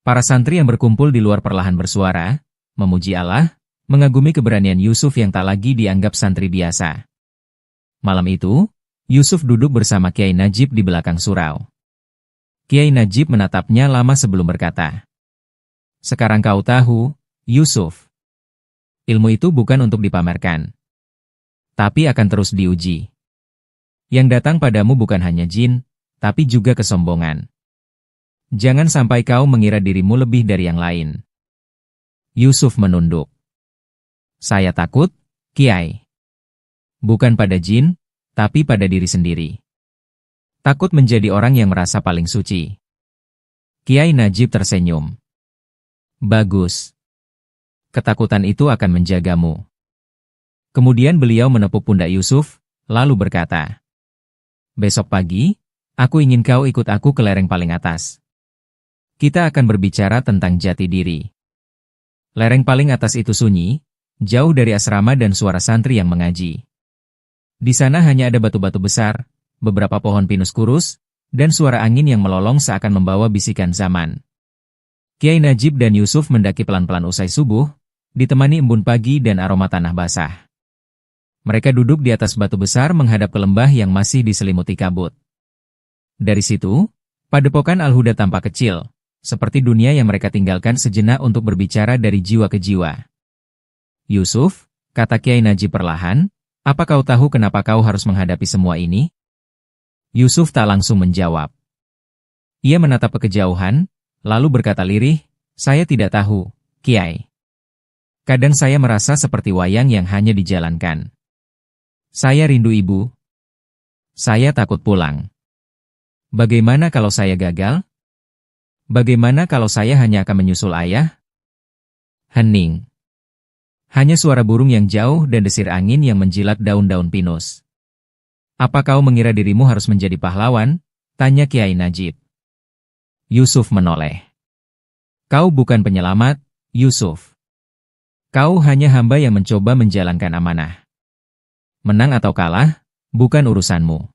Para santri yang berkumpul di luar perlahan bersuara, memuji Allah, mengagumi keberanian Yusuf yang tak lagi dianggap santri biasa. Malam itu, Yusuf duduk bersama Kiai Najib di belakang surau. Kiai Najib menatapnya lama sebelum berkata, "Sekarang kau tahu, Yusuf. Ilmu itu bukan untuk dipamerkan, tapi akan terus diuji. Yang datang padamu bukan hanya jin, tapi juga kesombongan. Jangan sampai kau mengira dirimu lebih dari yang lain." Yusuf menunduk. "Saya takut, Kiai. Bukan pada jin, tapi pada diri sendiri. Takut menjadi orang yang merasa paling suci." Kiai Najib tersenyum. "Bagus. Ketakutan itu akan menjagamu." Kemudian beliau menepuk pundak Yusuf, lalu berkata, "Besok pagi, aku ingin kau ikut aku ke lereng paling atas. Kita akan berbicara tentang jati diri." Lereng paling atas itu sunyi, jauh dari asrama dan suara santri yang mengaji. Di sana hanya ada batu-batu besar, beberapa pohon pinus kurus, dan suara angin yang melolong seakan membawa bisikan zaman. Kiai Najib dan Yusuf mendaki pelan-pelan usai subuh, ditemani embun pagi dan aroma tanah basah. Mereka duduk di atas batu besar menghadap ke lembah yang masih diselimuti kabut. Dari situ, padepokan Al-Huda tampak kecil, seperti dunia yang mereka tinggalkan sejenak untuk berbicara dari jiwa ke jiwa. "Yusuf," kata Kiai Najib perlahan, "apa kau tahu kenapa kau harus menghadapi semua ini?" Yusuf tak langsung menjawab. Ia menatap ke kejauhan, lalu berkata lirih, "Saya tidak tahu, Kiai. Kadang saya merasa seperti wayang yang hanya dijalankan. Saya rindu ibu. Saya takut pulang. Bagaimana kalau saya gagal? Bagaimana kalau saya hanya akan menyusul ayah?" Hening. Hanya suara burung yang jauh dan desir angin yang menjilat daun-daun pinus. "Apa kau mengira dirimu harus menjadi pahlawan?" tanya Kiai Najib. Yusuf menoleh. "Kau bukan penyelamat, Yusuf. Kau hanya hamba yang mencoba menjalankan amanah. Menang atau kalah, bukan urusanmu.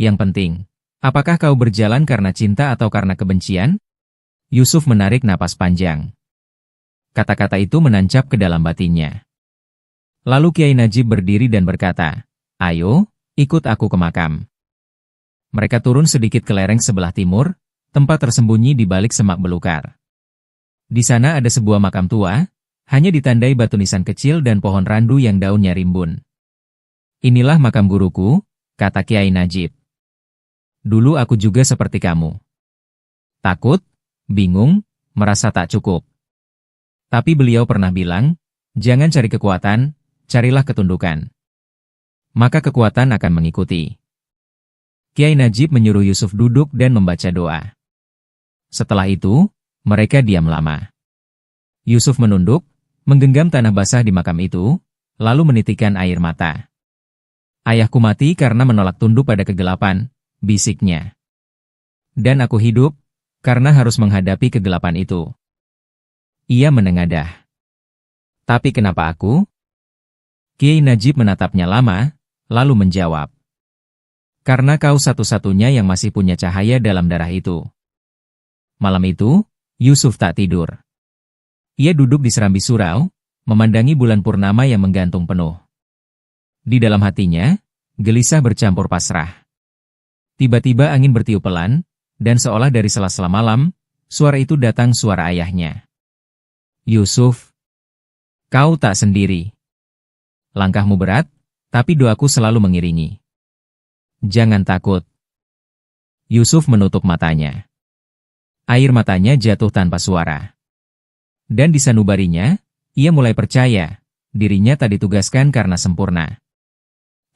Yang penting, apakah kau berjalan karena cinta atau karena kebencian?" Yusuf menarik napas panjang. Kata-kata itu menancap ke dalam batinnya. Lalu Kiai Najib berdiri dan berkata, "Ayo, ikut aku ke makam." Mereka turun sedikit ke lereng sebelah timur, tempat tersembunyi di balik semak belukar. Di sana ada sebuah makam tua, hanya ditandai batu nisan kecil dan pohon randu yang daunnya rimbun. "Inilah makam guruku," kata Kiai Najib. "Dulu aku juga seperti kamu. Takut, bingung, merasa tak cukup. Tapi beliau pernah bilang, jangan cari kekuatan, carilah ketundukan. Maka kekuatan akan mengikuti." Kiai Najib menyuruh Yusuf duduk dan membaca doa. Setelah itu, mereka diam lama. Yusuf menunduk, menggenggam tanah basah di makam itu, lalu menitikkan air mata. "Ayahku mati karena menolak tunduk pada kegelapan," bisiknya. "Dan aku hidup, karena harus menghadapi kegelapan itu." Ia menengadah. "Tapi kenapa aku?" Kiai Najib menatapnya lama, lalu menjawab. "Karena kau satu-satunya yang masih punya cahaya dalam darah itu." Malam itu, Yusuf tak tidur. Ia duduk di serambi surau, memandangi bulan purnama yang menggantung penuh. Di dalam hatinya, gelisah bercampur pasrah. Tiba-tiba angin bertiup pelan, dan seolah dari sela-sela malam, suara itu datang suara ayahnya. "Yusuf, kau tak sendiri. Langkahmu berat, tapi doaku selalu mengiringi. Jangan takut." Yusuf menutup matanya. Air matanya jatuh tanpa suara. Dan di sanubarinya, ia mulai percaya, dirinya tak ditugaskan karena sempurna.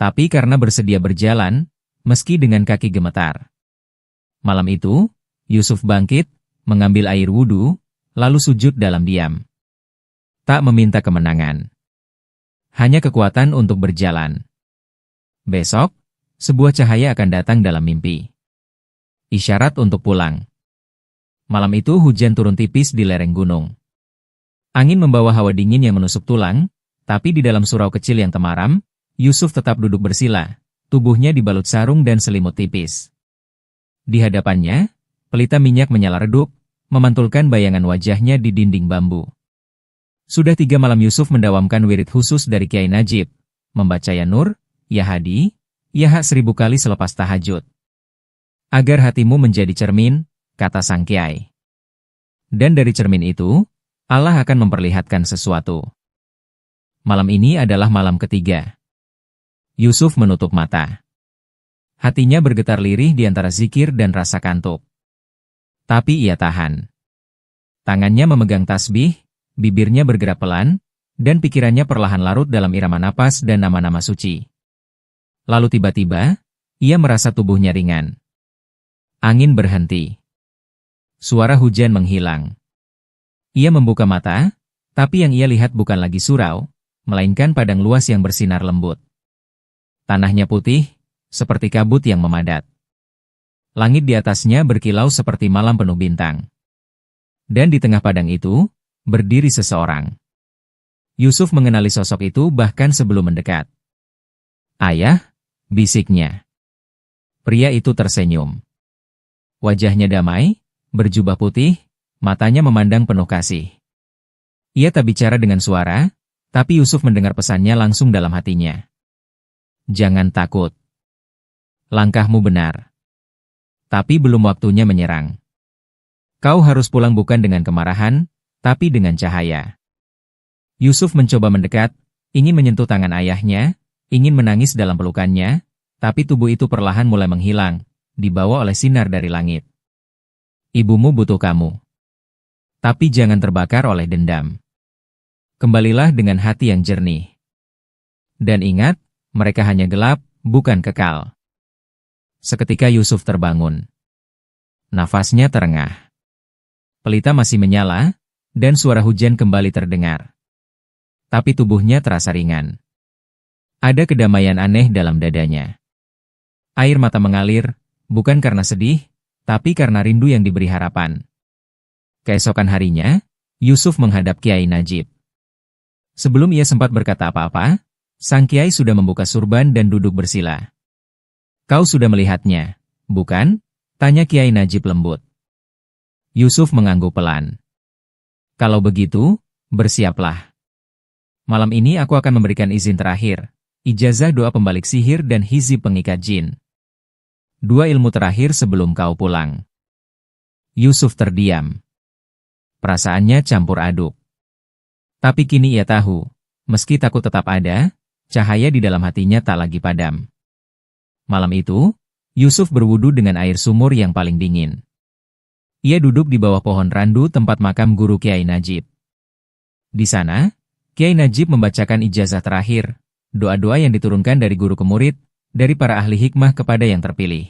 Tapi karena bersedia berjalan, meski dengan kaki gemetar. Malam itu, Yusuf bangkit, mengambil air wudhu, lalu sujud dalam diam. Tak meminta kemenangan. Hanya kekuatan untuk berjalan. Besok, sebuah cahaya akan datang dalam mimpi. Isyarat untuk pulang. Malam itu hujan turun tipis di lereng gunung. Angin membawa hawa dingin yang menusuk tulang, tapi di dalam surau kecil yang temaram, Yusuf tetap duduk bersila, tubuhnya dibalut sarung dan selimut tipis. Di hadapannya, pelita minyak menyala redup, memantulkan bayangan wajahnya di dinding bambu. Sudah 3 malam Yusuf mendawamkan wirid khusus dari Kiai Najib, membaca Ya Nur, Ya Hadi, Ya Hak 1000 kali selepas tahajud. "Agar hatimu menjadi cermin," kata sang Kiai. Dan dari cermin itu, Allah akan memperlihatkan sesuatu. Malam ini adalah malam ketiga. Yusuf menutup mata. Hatinya bergetar lirih di antara zikir dan rasa kantuk. Tapi ia tahan. Tangannya memegang tasbih, bibirnya bergerak pelan, dan pikirannya perlahan larut dalam irama napas dan nama-nama suci. Lalu tiba-tiba, ia merasa tubuhnya ringan. Angin berhenti. Suara hujan menghilang. Ia membuka mata, tapi yang ia lihat bukan lagi surau, melainkan padang luas yang bersinar lembut. Tanahnya putih, seperti kabut yang memadat. Langit di atasnya berkilau seperti malam penuh bintang. Dan di tengah padang itu, berdiri seseorang. Yusuf mengenali sosok itu bahkan sebelum mendekat. "Ayah," bisiknya. Pria itu tersenyum. Wajahnya damai, berjubah putih, matanya memandang penuh kasih. Ia tak bicara dengan suara, tapi Yusuf mendengar pesannya langsung dalam hatinya. "Jangan takut. Langkahmu benar. Tapi belum waktunya menyerang. Kau harus pulang bukan dengan kemarahan, tapi dengan cahaya." Yusuf mencoba mendekat, ingin menyentuh tangan ayahnya, ingin menangis dalam pelukannya, tapi tubuh itu perlahan mulai menghilang, dibawa oleh sinar dari langit. "Ibumu butuh kamu. Tapi jangan terbakar oleh dendam. Kembalilah dengan hati yang jernih. Dan ingat, mereka hanya gelap, bukan kekal." Seketika Yusuf terbangun. Nafasnya terengah. Pelita masih menyala, dan suara hujan kembali terdengar. Tapi tubuhnya terasa ringan. Ada kedamaian aneh dalam dadanya. Air mata mengalir, bukan karena sedih, tapi karena rindu yang diberi harapan. Keesokan harinya, Yusuf menghadap Kiai Najib. Sebelum ia sempat berkata apa-apa, sang Kiai sudah membuka surban dan duduk bersila. "Kau sudah melihatnya, bukan?" tanya Kiai Najib lembut. Yusuf mengangguk pelan. "Kalau begitu, Bersiaplah. Malam ini aku akan memberikan izin terakhir, ijazah doa pembalik sihir dan hizib pengikat jin. 2 ilmu terakhir sebelum kau pulang. Yusuf terdiam. Perasaannya campur aduk. Tapi kini ia tahu, meski takut tetap ada, cahaya di dalam hatinya tak lagi padam. Malam itu, Yusuf berwudu dengan air sumur yang paling dingin. Ia duduk di bawah pohon randu tempat makam guru Kiai Najib. Di sana, Kiai Najib membacakan ijazah terakhir, doa-doa yang diturunkan dari guru ke murid, dari para ahli hikmah kepada yang terpilih.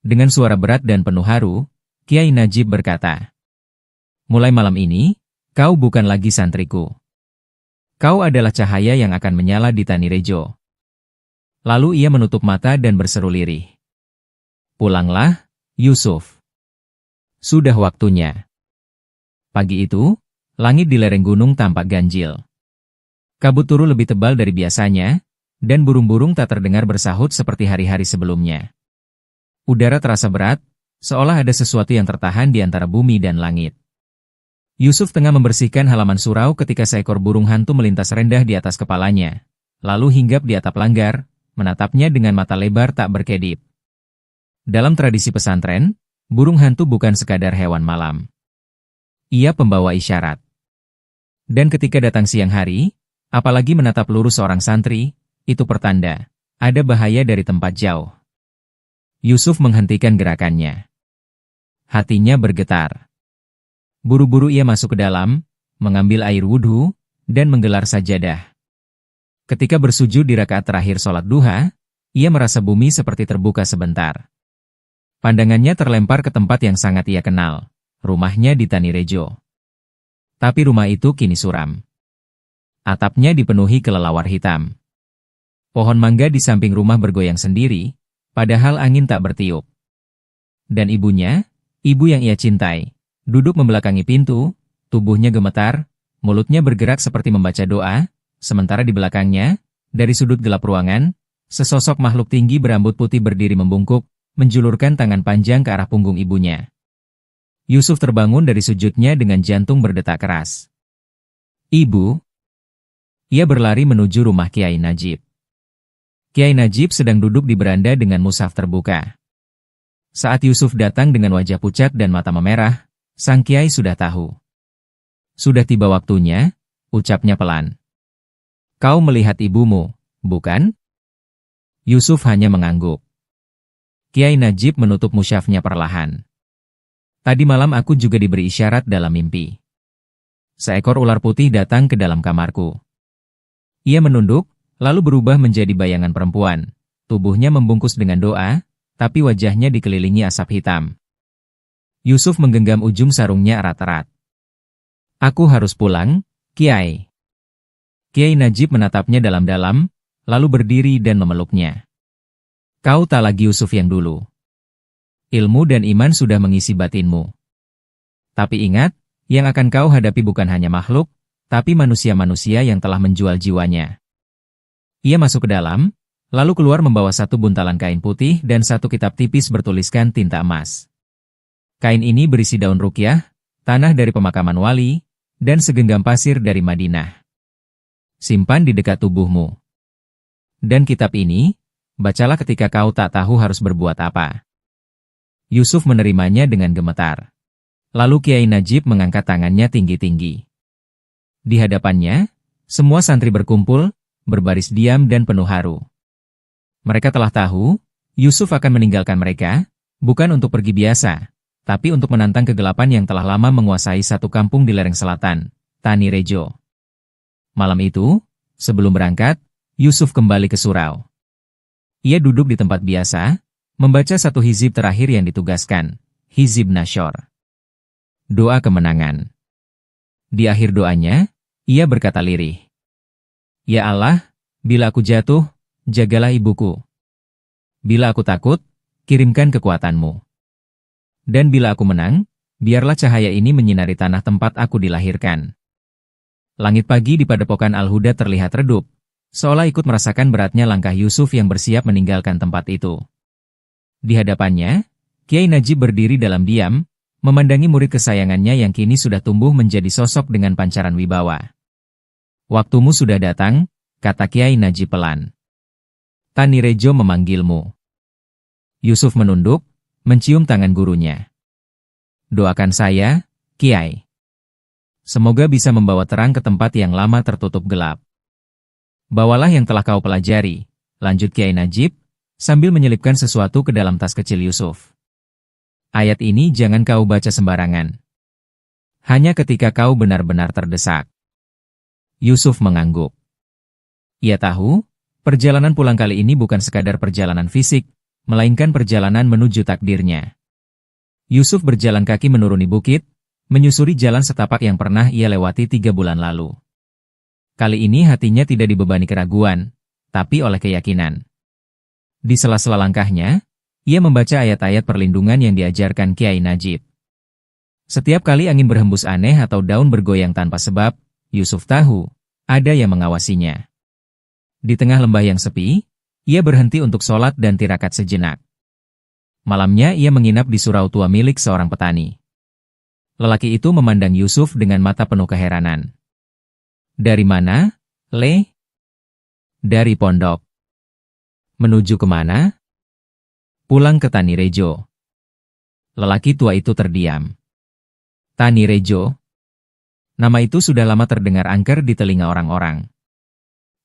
Dengan suara berat dan penuh haru, Kiai Najib berkata, "Mulai malam ini, kau bukan lagi santriku. Kau adalah cahaya yang akan menyala di Tanirejo." Lalu ia menutup mata dan berseru lirih, "Pulanglah, Yusuf. Sudah waktunya." Pagi itu, langit di lereng gunung tampak ganjil. Kabut turun lebih tebal dari biasanya, dan burung-burung tak terdengar bersahut seperti hari-hari sebelumnya. Udara terasa berat, seolah ada sesuatu yang tertahan di antara bumi dan langit. Yusuf tengah membersihkan halaman surau ketika seekor burung hantu melintas rendah di atas kepalanya, lalu hinggap di atap langgar, menatapnya dengan mata lebar tak berkedip. Dalam tradisi pesantren, burung hantu bukan sekadar hewan malam. Ia pembawa isyarat. Dan ketika datang siang hari, apalagi menatap lurus seorang santri, itu pertanda ada bahaya dari tempat jauh. Yusuf menghentikan gerakannya. Hatinya bergetar. Buru-buru ia masuk ke dalam, mengambil air wudhu, dan menggelar sajadah. Ketika bersujud di rakaat terakhir sholat duha, ia merasa bumi seperti terbuka sebentar. Pandangannya terlempar ke tempat yang sangat ia kenal, rumahnya di Tanirejo. Tapi rumah itu kini suram. Atapnya dipenuhi kelelawar hitam. Pohon mangga di samping rumah bergoyang sendiri, padahal angin tak bertiup. Dan ibunya, ibu yang ia cintai, duduk membelakangi pintu, tubuhnya gemetar, mulutnya bergerak seperti membaca doa, sementara di belakangnya, dari sudut gelap ruangan, sesosok makhluk tinggi berambut putih berdiri membungkuk, menjulurkan tangan panjang ke arah punggung ibunya. Yusuf terbangun dari sujudnya dengan jantung berdetak keras. "Ibu." Ia berlari menuju rumah Kiai Najib. Kiai Najib sedang duduk di beranda dengan mushaf terbuka. Saat Yusuf datang dengan wajah pucat dan mata memerah, sang Kiai sudah tahu. "Sudah tiba waktunya," ucapnya pelan. "Kau melihat ibumu, bukan?" Yusuf hanya mengangguk. Kiai Najib menutup mushafnya perlahan. "Tadi malam aku juga diberi isyarat dalam mimpi. Seekor ular putih datang ke dalam kamarku." Ia menunduk, lalu berubah menjadi bayangan perempuan. Tubuhnya membungkus dengan doa, tapi wajahnya dikelilingi asap hitam. Yusuf menggenggam ujung sarungnya erat-erat. "Aku harus pulang, Kiai." Kiai Najib menatapnya dalam-dalam, lalu berdiri dan memeluknya. "Kau tak lagi Yusuf yang dulu. Ilmu dan iman sudah mengisi batinmu. Tapi ingat, yang akan kau hadapi bukan hanya makhluk, tapi manusia-manusia yang telah menjual jiwanya." Ia masuk ke dalam, lalu keluar membawa satu buntalan kain putih dan satu kitab tipis bertuliskan tinta emas. Kain ini berisi daun ruqyah, tanah dari pemakaman wali, dan segenggam pasir dari Madinah. "Simpan di dekat tubuhmu. Dan kitab ini, bacalah ketika kau tak tahu harus berbuat apa." Yusuf menerimanya dengan gemetar. Lalu Kiai Najib mengangkat tangannya tinggi-tinggi. Di hadapannya, semua santri berkumpul, berbaris diam dan penuh haru. Mereka telah tahu, Yusuf akan meninggalkan mereka, bukan untuk pergi biasa, tapi untuk menantang kegelapan yang telah lama menguasai satu kampung di lereng selatan, Tanirejo. Malam itu, sebelum berangkat, Yusuf kembali ke surau. Ia duduk di tempat biasa, membaca satu hizib terakhir yang ditugaskan, hizib nasyor. Doa kemenangan. Di akhir doanya, ia berkata lirih, "Ya Allah, bila aku jatuh, jagalah ibuku. Bila aku takut, kirimkan kekuatanmu. Dan bila aku menang, biarlah cahaya ini menyinari tanah tempat aku dilahirkan." Langit pagi di padepokan Al-Huda terlihat redup, seolah ikut merasakan beratnya langkah Yusuf yang bersiap meninggalkan tempat itu. Di hadapannya, Kiai Najib berdiri dalam diam, memandangi murid kesayangannya yang kini sudah tumbuh menjadi sosok dengan pancaran wibawa. "Waktumu sudah datang," kata Kiai Najib pelan. "Tanirejo memanggilmu." Yusuf menunduk, mencium tangan gurunya. "Doakan saya, Kiai. Semoga bisa membawa terang ke tempat yang lama tertutup gelap." "Bawalah yang telah kau pelajari," lanjut Kiai Najib, sambil menyelipkan sesuatu ke dalam tas kecil Yusuf. "Ayat ini jangan kau baca sembarangan. Hanya ketika kau benar-benar terdesak." Yusuf mengangguk. Ia tahu, perjalanan pulang kali ini bukan sekadar perjalanan fisik, melainkan perjalanan menuju takdirnya. Yusuf berjalan kaki menuruni bukit, menyusuri jalan setapak yang pernah ia lewati 3 bulan lalu. Kali ini hatinya tidak dibebani keraguan, tapi oleh keyakinan. Di sela-sela langkahnya, ia membaca ayat-ayat perlindungan yang diajarkan Kiai Najib. Setiap kali angin berhembus aneh atau daun bergoyang tanpa sebab, Yusuf tahu, ada yang mengawasinya. Di tengah lembah yang sepi, ia berhenti untuk sholat dan tirakat sejenak. Malamnya ia menginap di surau tua milik seorang petani. Lelaki itu memandang Yusuf dengan mata penuh keheranan. "Dari mana, Le?" "Dari pondok." "Menuju kemana?" "Pulang ke Tanirejo." Lelaki tua itu terdiam. Tanirejo? Nama itu sudah lama terdengar angker di telinga orang-orang.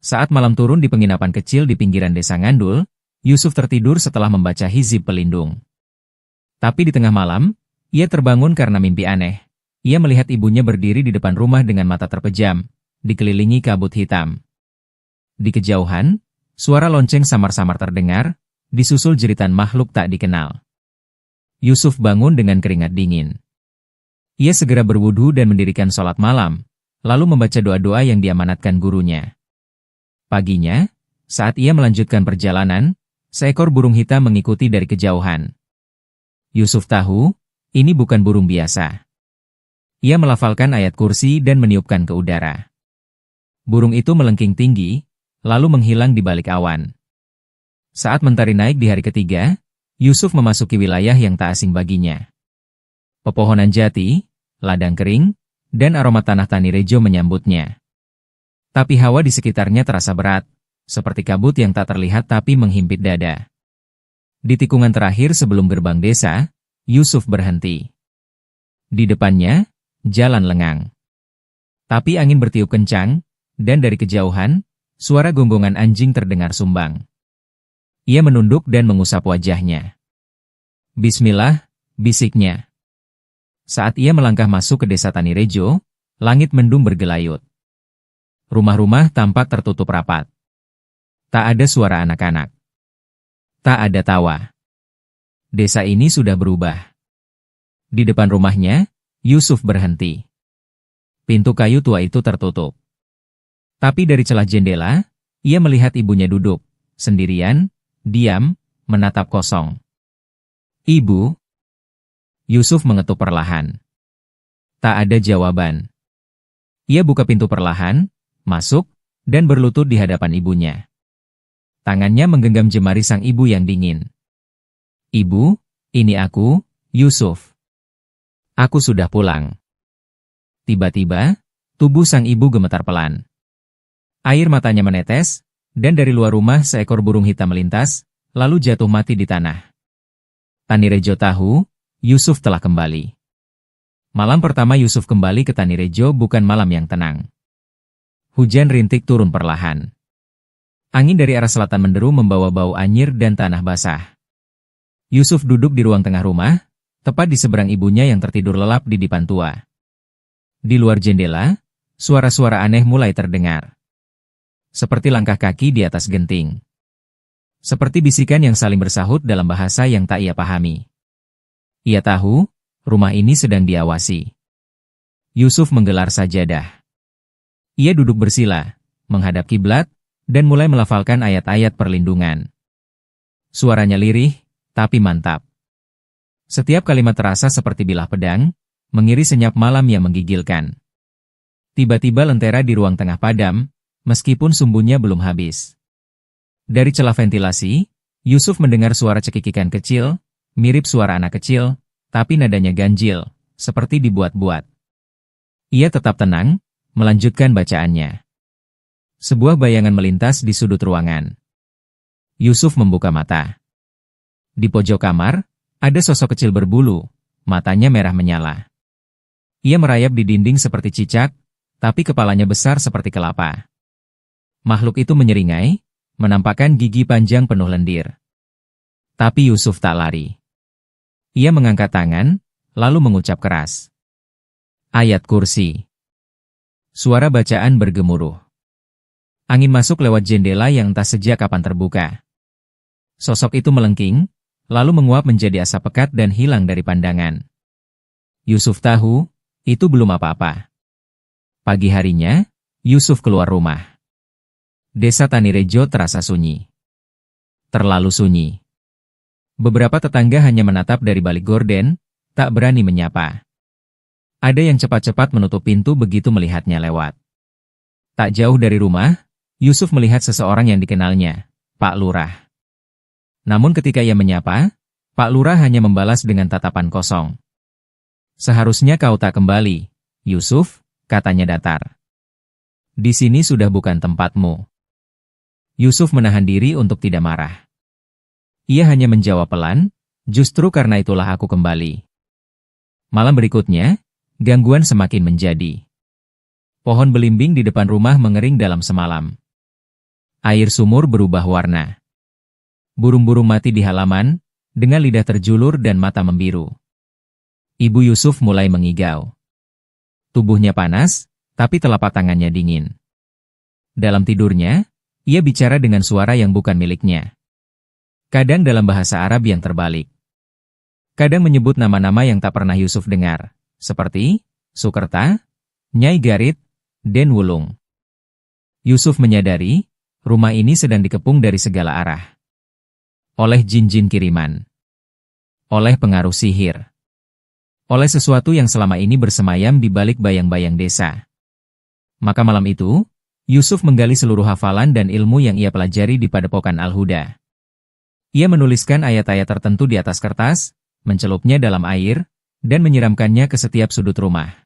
Saat malam turun di penginapan kecil di pinggiran desa Ngandul, Yusuf tertidur setelah membaca hizib pelindung. Tapi di tengah malam, ia terbangun karena mimpi aneh. Ia melihat ibunya berdiri di depan rumah dengan mata terpejam, dikelilingi kabut hitam. Di kejauhan, suara lonceng samar-samar terdengar, disusul jeritan makhluk tak dikenal. Yusuf bangun dengan keringat dingin. Ia segera berwudu dan mendirikan sholat malam, lalu membaca doa-doa yang diamanatkan gurunya. Paginya, saat ia melanjutkan perjalanan, seekor burung hitam mengikuti dari kejauhan. Yusuf tahu, ini bukan burung biasa. Ia melafalkan ayat kursi dan meniupkan ke udara. Burung itu melengking tinggi, lalu menghilang di balik awan. Saat mentari naik di hari ketiga, Yusuf memasuki wilayah yang tak asing baginya. Pepohonan jati, ladang kering, dan aroma tanah Tanirejo menyambutnya. Tapi hawa di sekitarnya terasa berat, seperti kabut yang tak terlihat tapi menghimpit dada. Di tikungan terakhir sebelum gerbang desa, Yusuf berhenti. Di depannya, jalan lengang. Tapi angin bertiup kencang, dan dari kejauhan, suara gonggongan anjing terdengar sumbang. Ia menunduk dan mengusap wajahnya. "Bismillah," bisiknya. Saat ia melangkah masuk ke desa Tanirejo, langit mendung bergelayut. Rumah-rumah tampak tertutup rapat. Tak ada suara anak-anak. Tak ada tawa. Desa ini sudah berubah. Di depan rumahnya, Yusuf berhenti. Pintu kayu tua itu tertutup. Tapi dari celah jendela, ia melihat ibunya duduk, sendirian, diam, menatap kosong. "Ibu?" Yusuf mengetuk perlahan. Tak ada jawaban. Ia buka pintu perlahan, masuk, dan berlutut di hadapan ibunya. Tangannya menggenggam jemari sang ibu yang dingin. "Ibu, ini aku, Yusuf. Aku sudah pulang." Tiba-tiba, tubuh sang ibu gemetar pelan. Air matanya menetes, dan dari luar rumah seekor burung hitam melintas, lalu jatuh mati di tanah. Tanirejo tahu, Yusuf telah kembali. Malam pertama Yusuf kembali ke Tanirejo bukan malam yang tenang. Hujan rintik turun perlahan. Angin dari arah selatan menderu membawa bau anyir dan tanah basah. Yusuf duduk di ruang tengah rumah, tepat di seberang ibunya yang tertidur lelap di dipan tua. Di luar jendela, suara-suara aneh mulai terdengar. Seperti langkah kaki di atas genting. Seperti bisikan yang saling bersahut dalam bahasa yang tak ia pahami. Ia tahu, rumah ini sedang diawasi. Yusuf menggelar sajadah. Ia duduk bersila, menghadap kiblat, dan mulai melafalkan ayat-ayat perlindungan. Suaranya lirih, tapi mantap. Setiap kalimat terasa seperti bilah pedang, mengiri senyap malam yang menggigilkan. Tiba-tiba lentera di ruang tengah padam, meskipun sumbunya belum habis. Dari celah ventilasi, Yusuf mendengar suara cekikikan kecil, mirip suara anak kecil, tapi nadanya ganjil, seperti dibuat-buat. Ia tetap tenang, melanjutkan bacaannya. Sebuah bayangan melintas di sudut ruangan. Yusuf membuka mata. Di pojok kamar, ada sosok kecil berbulu, matanya merah menyala. Ia merayap di dinding seperti cicak, tapi kepalanya besar seperti kelapa. Makhluk itu menyeringai, menampakkan gigi panjang penuh lendir. Tapi Yusuf tak lari. Ia mengangkat tangan, lalu mengucap keras. Ayat kursi. Suara bacaan bergemuruh. Angin masuk lewat jendela yang entah sejak kapan terbuka. Sosok itu melengking, lalu menguap menjadi asap pekat dan hilang dari pandangan. Yusuf tahu, itu belum apa-apa. Pagi harinya, Yusuf keluar rumah. Desa Tanirejo terasa sunyi. Terlalu sunyi. Beberapa tetangga hanya menatap dari balik gorden, tak berani menyapa. Ada yang cepat-cepat menutup pintu begitu melihatnya lewat. Tak jauh dari rumah, Yusuf melihat seseorang yang dikenalnya, Pak Lurah. Namun ketika ia menyapa, Pak Lurah hanya membalas dengan tatapan kosong. Seharusnya kau tak kembali, Yusuf, katanya datar. Di sini sudah bukan tempatmu. Yusuf menahan diri untuk tidak marah. Ia hanya menjawab pelan, justru karena itulah aku kembali. Malam berikutnya, gangguan semakin menjadi. Pohon belimbing di depan rumah mengering dalam semalam. Air sumur berubah warna. Burung-burung mati di halaman, dengan lidah terjulur dan mata membiru. Ibu Yusuf mulai mengigau. Tubuhnya panas, tapi telapak tangannya dingin. Dalam tidurnya, ia bicara dengan suara yang bukan miliknya. Kadang dalam bahasa Arab yang terbalik. Kadang menyebut nama-nama yang tak pernah Yusuf dengar, seperti Sukerta, Nyai Garit, Den Wulung. Yusuf menyadari, rumah ini sedang dikepung dari segala arah. Oleh jin-jin kiriman. Oleh pengaruh sihir. Oleh sesuatu yang selama ini bersemayam di balik bayang-bayang desa. Maka malam itu, Yusuf menggali seluruh hafalan dan ilmu yang ia pelajari di Padepokan Al-Huda. Ia menuliskan ayat-ayat tertentu di atas kertas, mencelupnya dalam air, dan menyiramkannya ke setiap sudut rumah.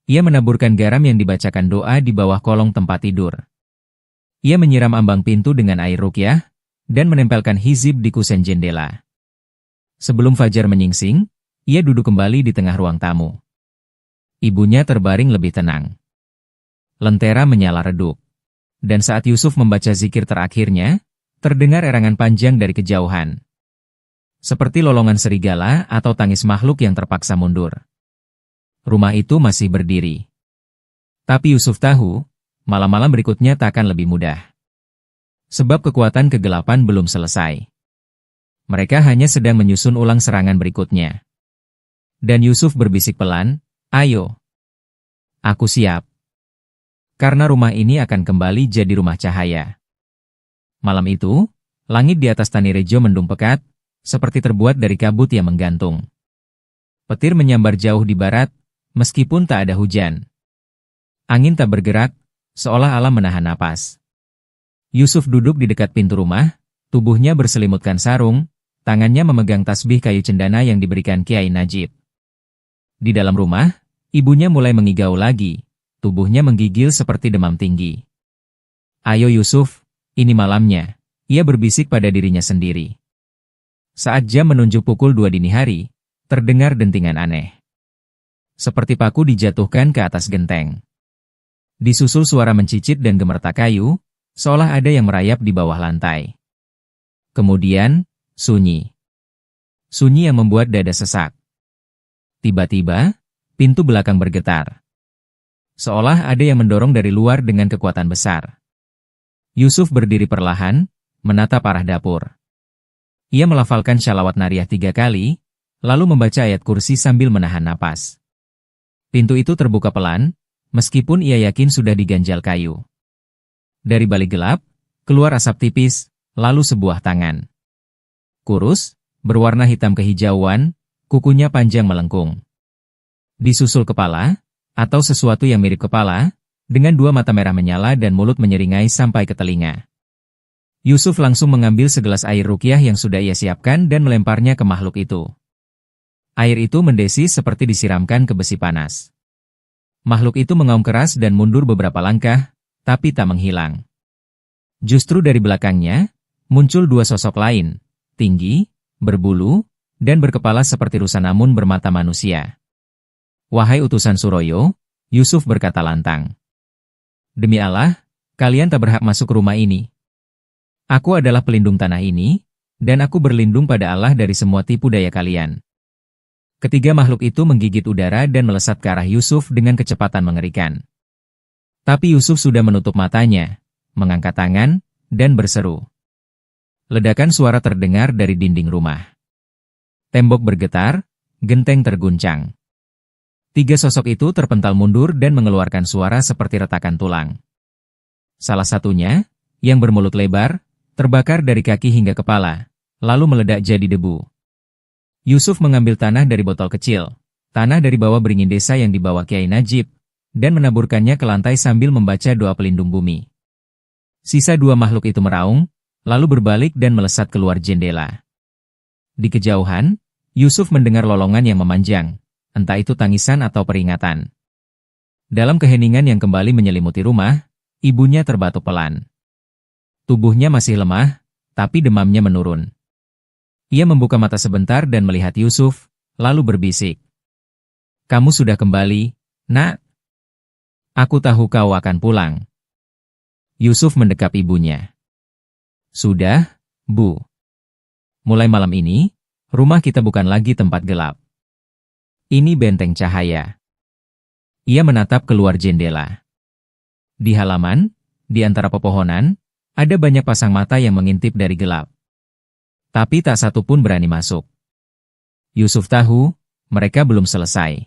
Ia menaburkan garam yang dibacakan doa di bawah kolong tempat tidur. Ia menyiram ambang pintu dengan air ruqyah, dan menempelkan hizib di kusen jendela. Sebelum fajar menyingsing, ia duduk kembali di tengah ruang tamu. Ibunya terbaring lebih tenang. Lentera menyala redup. Dan saat Yusuf membaca zikir terakhirnya, terdengar erangan panjang dari kejauhan. Seperti lolongan serigala atau tangis makhluk yang terpaksa mundur. Rumah itu masih berdiri. Tapi Yusuf tahu, malam-malam berikutnya tak akan lebih mudah. Sebab kekuatan kegelapan belum selesai. Mereka hanya sedang menyusun ulang serangan berikutnya. Dan Yusuf berbisik pelan, ayo. Aku siap. Karena rumah ini akan kembali jadi rumah cahaya. Malam itu, langit di atas Tanirejo mendung pekat, seperti terbuat dari kabut yang menggantung. Petir menyambar jauh di barat, meskipun tak ada hujan. Angin tak bergerak, seolah alam menahan napas. Yusuf duduk di dekat pintu rumah, tubuhnya berselimutkan sarung, tangannya memegang tasbih kayu cendana yang diberikan Kiai Najib. Di dalam rumah, ibunya mulai mengigau lagi, tubuhnya menggigil seperti demam tinggi. Ayo Yusuf, ini malamnya, ia berbisik pada dirinya sendiri. Saat jam menunjuk pukul 2 dini hari, terdengar dentingan aneh. Seperti paku dijatuhkan ke atas genteng. Disusul suara mencicit dan gemertak kayu, seolah ada yang merayap di bawah lantai. Kemudian, sunyi. Sunyi yang membuat dada sesak. Tiba-tiba, pintu belakang bergetar. Seolah ada yang mendorong dari luar dengan kekuatan besar. Yusuf berdiri perlahan, menatap arah dapur. Ia melafalkan syalawat nariyah 3 kali, lalu membaca ayat kursi sambil menahan napas. Pintu itu terbuka pelan, meskipun ia yakin sudah diganjal kayu. Dari balik gelap, keluar asap tipis, lalu sebuah tangan. Kurus, berwarna hitam kehijauan, kukunya panjang melengkung. Disusul kepala, atau sesuatu yang mirip kepala, dengan 2 mata merah menyala dan mulut menyeringai sampai ke telinga. Yusuf langsung mengambil segelas air ruqyah yang sudah ia siapkan dan melemparnya ke makhluk itu. Air itu mendesis seperti disiramkan ke besi panas. Makhluk itu mengaum keras dan mundur beberapa langkah, tapi tak menghilang. Justru dari belakangnya, muncul dua sosok lain, tinggi, berbulu, dan berkepala seperti rusa namun bermata manusia. "Wahai utusan Suroyo," Yusuf berkata lantang. "Demi Allah, kalian tak berhak masuk rumah ini. Aku adalah pelindung tanah ini, dan aku berlindung pada Allah dari semua tipu daya kalian." Ketiga makhluk itu menggigit udara dan melesat ke arah Yusuf dengan kecepatan mengerikan. Tapi Yusuf sudah menutup matanya, mengangkat tangan, dan berseru. Ledakan suara terdengar dari dinding rumah. Tembok bergetar, genteng terguncang. Tiga sosok itu terpental mundur dan mengeluarkan suara seperti retakan tulang. Salah satunya, yang bermulut lebar, terbakar dari kaki hingga kepala, lalu meledak jadi debu. Yusuf mengambil tanah dari botol kecil, tanah dari bawah beringin desa yang dibawa Kiai Najib, dan menaburkannya ke lantai sambil membaca doa pelindung bumi. Sisa dua makhluk itu meraung, lalu berbalik dan melesat keluar jendela. Di kejauhan, Yusuf mendengar lolongan yang memanjang, entah itu tangisan atau peringatan. Dalam keheningan yang kembali menyelimuti rumah, ibunya terbatuk pelan. Tubuhnya masih lemah, tapi demamnya menurun. Ia membuka mata sebentar dan melihat Yusuf, lalu berbisik. "Kamu sudah kembali, Nak? Aku tahu kau akan pulang." Yusuf mendekap ibunya. "Sudah, Bu. Mulai malam ini, rumah kita bukan lagi tempat gelap. Ini benteng cahaya." Ia menatap keluar jendela. Di halaman, di antara pepohonan, ada banyak pasang mata yang mengintip dari gelap. Tapi tak satu pun berani masuk. Yusuf tahu, mereka belum selesai.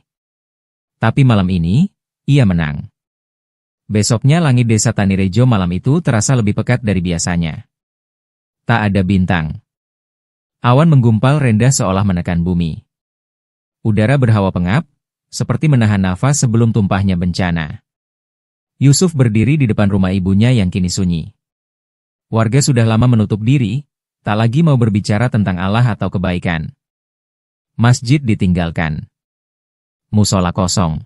Tapi malam ini, ia menang. Besoknya langit desa Tanirejo malam itu terasa lebih pekat dari biasanya. Tak ada bintang. Awan menggumpal rendah seolah menekan bumi. Udara berhawa pengap, seperti menahan nafas sebelum tumpahnya bencana. Yusuf berdiri di depan rumah ibunya yang kini sunyi. Warga sudah lama menutup diri, tak lagi mau berbicara tentang Allah atau kebaikan. Masjid ditinggalkan. Musola kosong.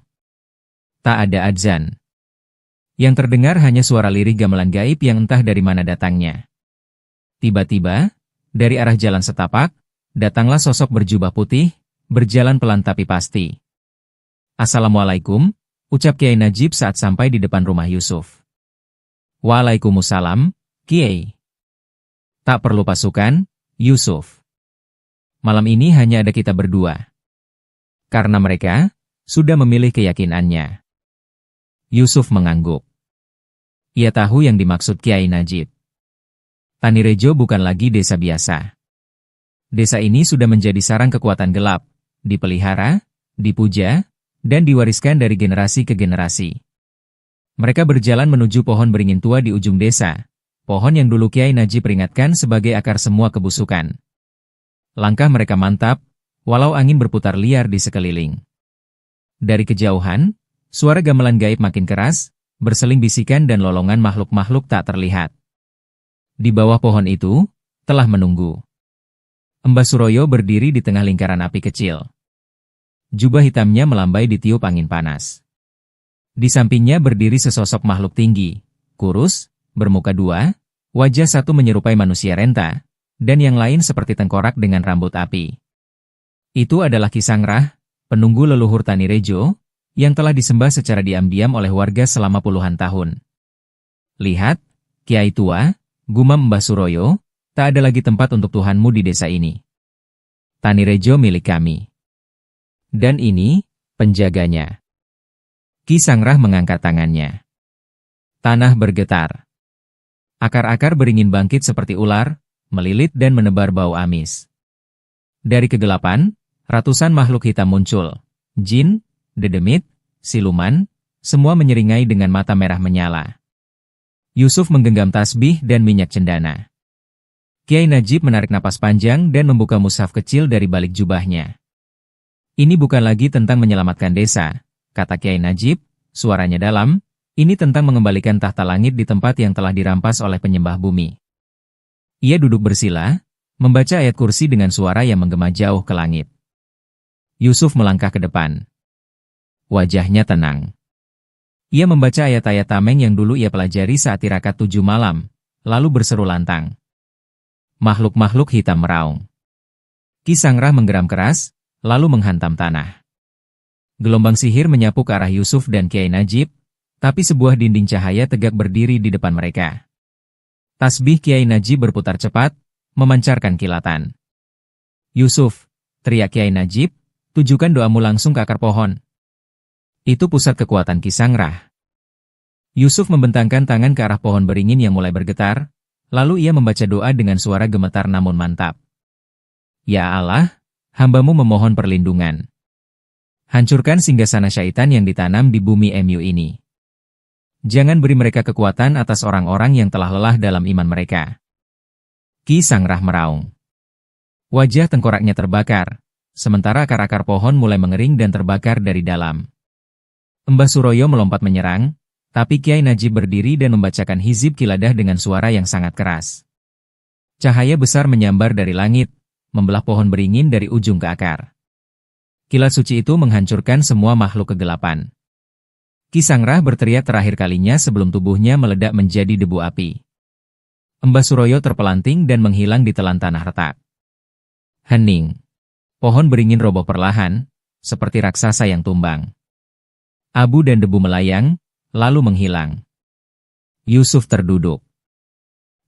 Tak ada adzan. Yang terdengar hanya suara lirih gamelan gaib yang entah dari mana datangnya. Tiba-tiba, dari arah jalan setapak, datanglah sosok berjubah putih, berjalan pelan tapi pasti. "Assalamualaikum," ucap Kiai Najib saat sampai di depan rumah Yusuf. "Waalaikumsalam, Kiai." "Tak perlu pasukan, Yusuf. Malam ini hanya ada kita berdua." Karena mereka sudah memilih keyakinannya. Yusuf mengangguk. Ia tahu yang dimaksud Kiai Najib. Tanirejo bukan lagi desa biasa. Desa ini sudah menjadi sarang kekuatan gelap, dipelihara, dipuja, dan diwariskan dari generasi ke generasi. Mereka berjalan menuju pohon beringin tua di ujung desa. Pohon yang dulu Kiai Najib peringatkan sebagai akar semua kebusukan. Langkah mereka mantap, walau angin berputar liar di sekeliling. Dari kejauhan, suara gamelan gaib makin keras, berseling bisikan dan lolongan makhluk-makhluk tak terlihat. Di bawah pohon itu, telah menunggu. Mbah Suroyo berdiri di tengah lingkaran api kecil. Jubah hitamnya melambai ditiup angin panas. Di sampingnya berdiri sesosok makhluk tinggi, kurus, bermuka dua, wajah satu menyerupai manusia renta, dan yang lain seperti tengkorak dengan rambut api. Itu adalah Ki Sangrah, penunggu leluhur Tanirejo, yang telah disembah secara diam-diam oleh warga selama puluhan tahun. "Lihat, Kiai tua," gumam Mbah Suroyo, "tak ada lagi tempat untuk Tuhanmu di desa ini. Tanirejo milik kami. Dan ini, penjaganya." Ki Sangrah mengangkat tangannya. Tanah bergetar. Akar-akar beringin bangkit seperti ular, melilit dan menebar bau amis. Dari kegelapan, ratusan makhluk hitam muncul. Jin, dedemit, siluman, semua menyeringai dengan mata merah menyala. Yusuf menggenggam tasbih dan minyak cendana. Kiai Najib menarik napas panjang dan membuka mushaf kecil dari balik jubahnya. "Ini bukan lagi tentang menyelamatkan desa," kata Kiai Najib, suaranya dalam. "Ini tentang mengembalikan tahta langit di tempat yang telah dirampas oleh penyembah bumi." Ia duduk bersila, membaca ayat kursi dengan suara yang menggema jauh ke langit. Yusuf melangkah ke depan. Wajahnya tenang. Ia membaca ayat-ayat tameng yang dulu ia pelajari saat tirakat 7 malam, lalu berseru lantang. Makhluk-makhluk hitam meraung. Ki Sangrah menggeram keras, lalu menghantam tanah. Gelombang sihir menyapu ke arah Yusuf dan Kiai Najib, tapi sebuah dinding cahaya tegak berdiri di depan mereka. Tasbih Kiai Najib berputar cepat, memancarkan kilatan. Yusuf, teriak Kiai Najib, tujukan doamu langsung ke akar pohon. Itu pusat kekuatan Ki Sangrah. Yusuf membentangkan tangan ke arah pohon beringin yang mulai bergetar, lalu ia membaca doa dengan suara gemetar namun mantap. Ya Allah, hamba-Mu memohon perlindungan. Hancurkan singgasana syaitan yang ditanam di bumi MU ini. Jangan beri mereka kekuatan atas orang-orang yang telah lelah dalam iman mereka. Ki Sangrah meraung. Wajah tengkoraknya terbakar, sementara akar-akar pohon mulai mengering dan terbakar dari dalam. Mbah Suroyo melompat menyerang, tapi Kiai Najib berdiri dan membacakan hizib kiladah dengan suara yang sangat keras. Cahaya besar menyambar dari langit, membelah pohon beringin dari ujung ke akar. Kilat suci itu menghancurkan semua makhluk kegelapan. Ki Sangrah berteriak terakhir kalinya sebelum tubuhnya meledak menjadi debu api. Mbah Suroyo terpelanting dan menghilang di telan tanah retak. Hening. Pohon beringin roboh perlahan, seperti raksasa yang tumbang. Abu dan debu melayang, lalu menghilang. Yusuf terduduk.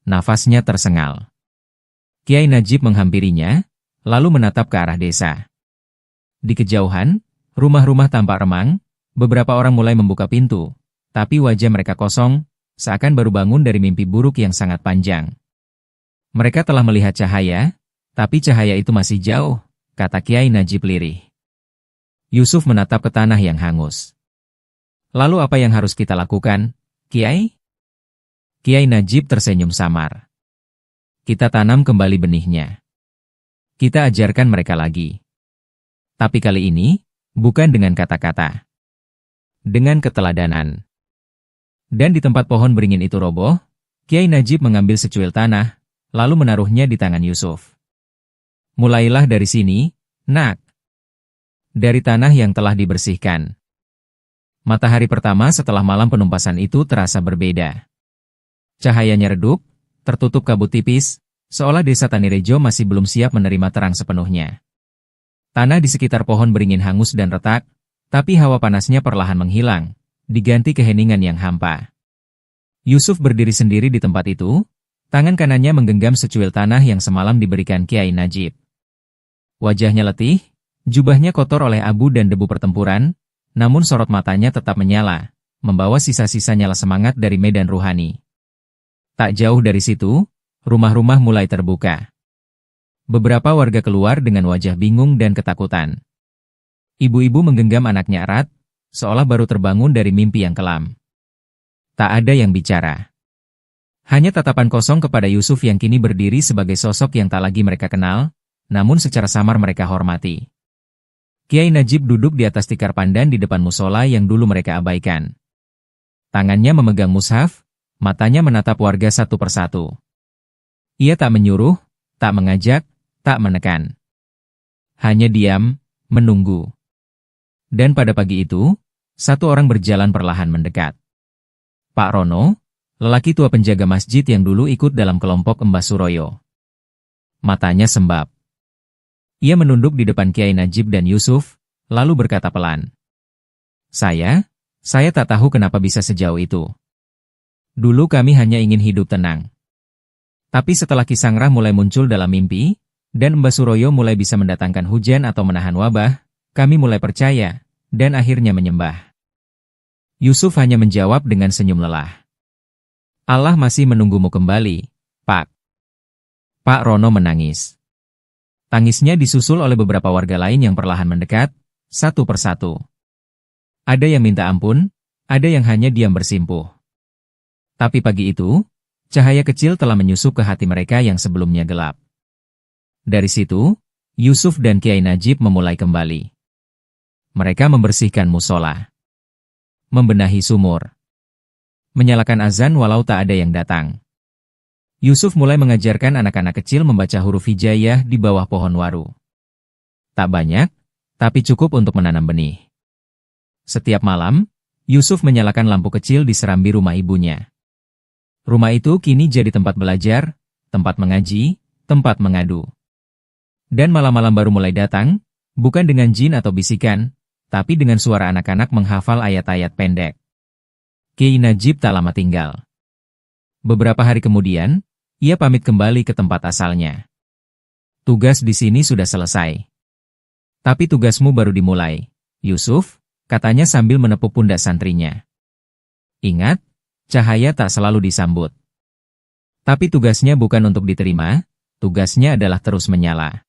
Nafasnya tersengal. Kiai Najib menghampirinya, lalu menatap ke arah desa. Di kejauhan, rumah-rumah tampak remang, beberapa orang mulai membuka pintu, tapi wajah mereka kosong, seakan baru bangun dari mimpi buruk yang sangat panjang. Mereka telah melihat cahaya, tapi cahaya itu masih jauh, kata Kiai Najib lirih. Yusuf menatap ke tanah yang hangus. Lalu apa yang harus kita lakukan, Kiai? Kiai Najib tersenyum samar. Kita tanam kembali benihnya. Kita ajarkan mereka lagi. Tapi kali ini, bukan dengan kata-kata. Dengan keteladanan. Dan di tempat pohon beringin itu roboh, Kiai Najib mengambil secuil tanah, lalu menaruhnya di tangan Yusuf. Mulailah dari sini, nak. Dari tanah yang telah dibersihkan. Matahari pertama setelah malam penumpasan itu terasa berbeda. Cahayanya redup, tertutup kabut tipis, seolah desa Tanirejo masih belum siap menerima terang sepenuhnya. Tanah di sekitar pohon beringin hangus dan retak, tapi hawa panasnya perlahan menghilang, diganti keheningan yang hampa. Yusuf berdiri sendiri di tempat itu, tangan kanannya menggenggam secuil tanah yang semalam diberikan Kiai Najib. Wajahnya letih, jubahnya kotor oleh abu dan debu pertempuran, namun sorot matanya tetap menyala, membawa sisa-sisa nyala semangat dari medan ruhani. Tak jauh dari situ, rumah-rumah mulai terbuka. Beberapa warga keluar dengan wajah bingung dan ketakutan. Ibu-ibu menggenggam anaknya erat, seolah baru terbangun dari mimpi yang kelam. Tak ada yang bicara. Hanya tatapan kosong kepada Yusuf yang kini berdiri sebagai sosok yang tak lagi mereka kenal, namun secara samar mereka hormati. Kiai Najib duduk di atas tikar pandan di depan musola yang dulu mereka abaikan. Tangannya memegang mushaf, matanya menatap warga satu persatu. Ia tak menyuruh, tak mengajak, tak menekan. Hanya diam, menunggu. Dan pada pagi itu, satu orang berjalan perlahan mendekat. Pak Rono, lelaki tua penjaga masjid yang dulu ikut dalam kelompok Mbah Suroyo. Matanya sembab. Ia menunduk di depan Kiai Najib dan Yusuf, lalu berkata pelan. Saya tak tahu kenapa bisa sejauh itu. Dulu kami hanya ingin hidup tenang. Tapi setelah Ki Sangrah mulai muncul dalam mimpi, dan Mbah Suroyo mulai bisa mendatangkan hujan atau menahan wabah, kami mulai percaya, dan akhirnya menyembah. Yusuf hanya menjawab dengan senyum lelah. Allah masih menunggumu kembali, Pak. Pak Rono menangis. Tangisnya disusul oleh beberapa warga lain yang perlahan mendekat, satu persatu. Ada yang minta ampun, ada yang hanya diam bersimpuh. Tapi pagi itu, cahaya kecil telah menyusup ke hati mereka yang sebelumnya gelap. Dari situ, Yusuf dan Kiai Najib memulai kembali. Mereka membersihkan musola, membenahi sumur, menyalakan azan walau tak ada yang datang. Yusuf mulai mengajarkan anak-anak kecil membaca huruf hijaiyah di bawah pohon waru. Tak banyak, tapi cukup untuk menanam benih. Setiap malam, Yusuf menyalakan lampu kecil di serambi rumah ibunya. Rumah itu kini jadi tempat belajar, tempat mengaji, tempat mengadu. Dan malam-malam baru mulai datang, bukan dengan jin atau bisikan, tapi dengan suara anak-anak menghafal ayat-ayat pendek. Kiai Najib tak lama tinggal. Beberapa hari kemudian, ia pamit kembali ke tempat asalnya. Tugas di sini sudah selesai. Tapi tugasmu baru dimulai, Yusuf, katanya sambil menepuk pundak santrinya. Ingat, cahaya tak selalu disambut. Tapi tugasnya bukan untuk diterima, tugasnya adalah terus menyala.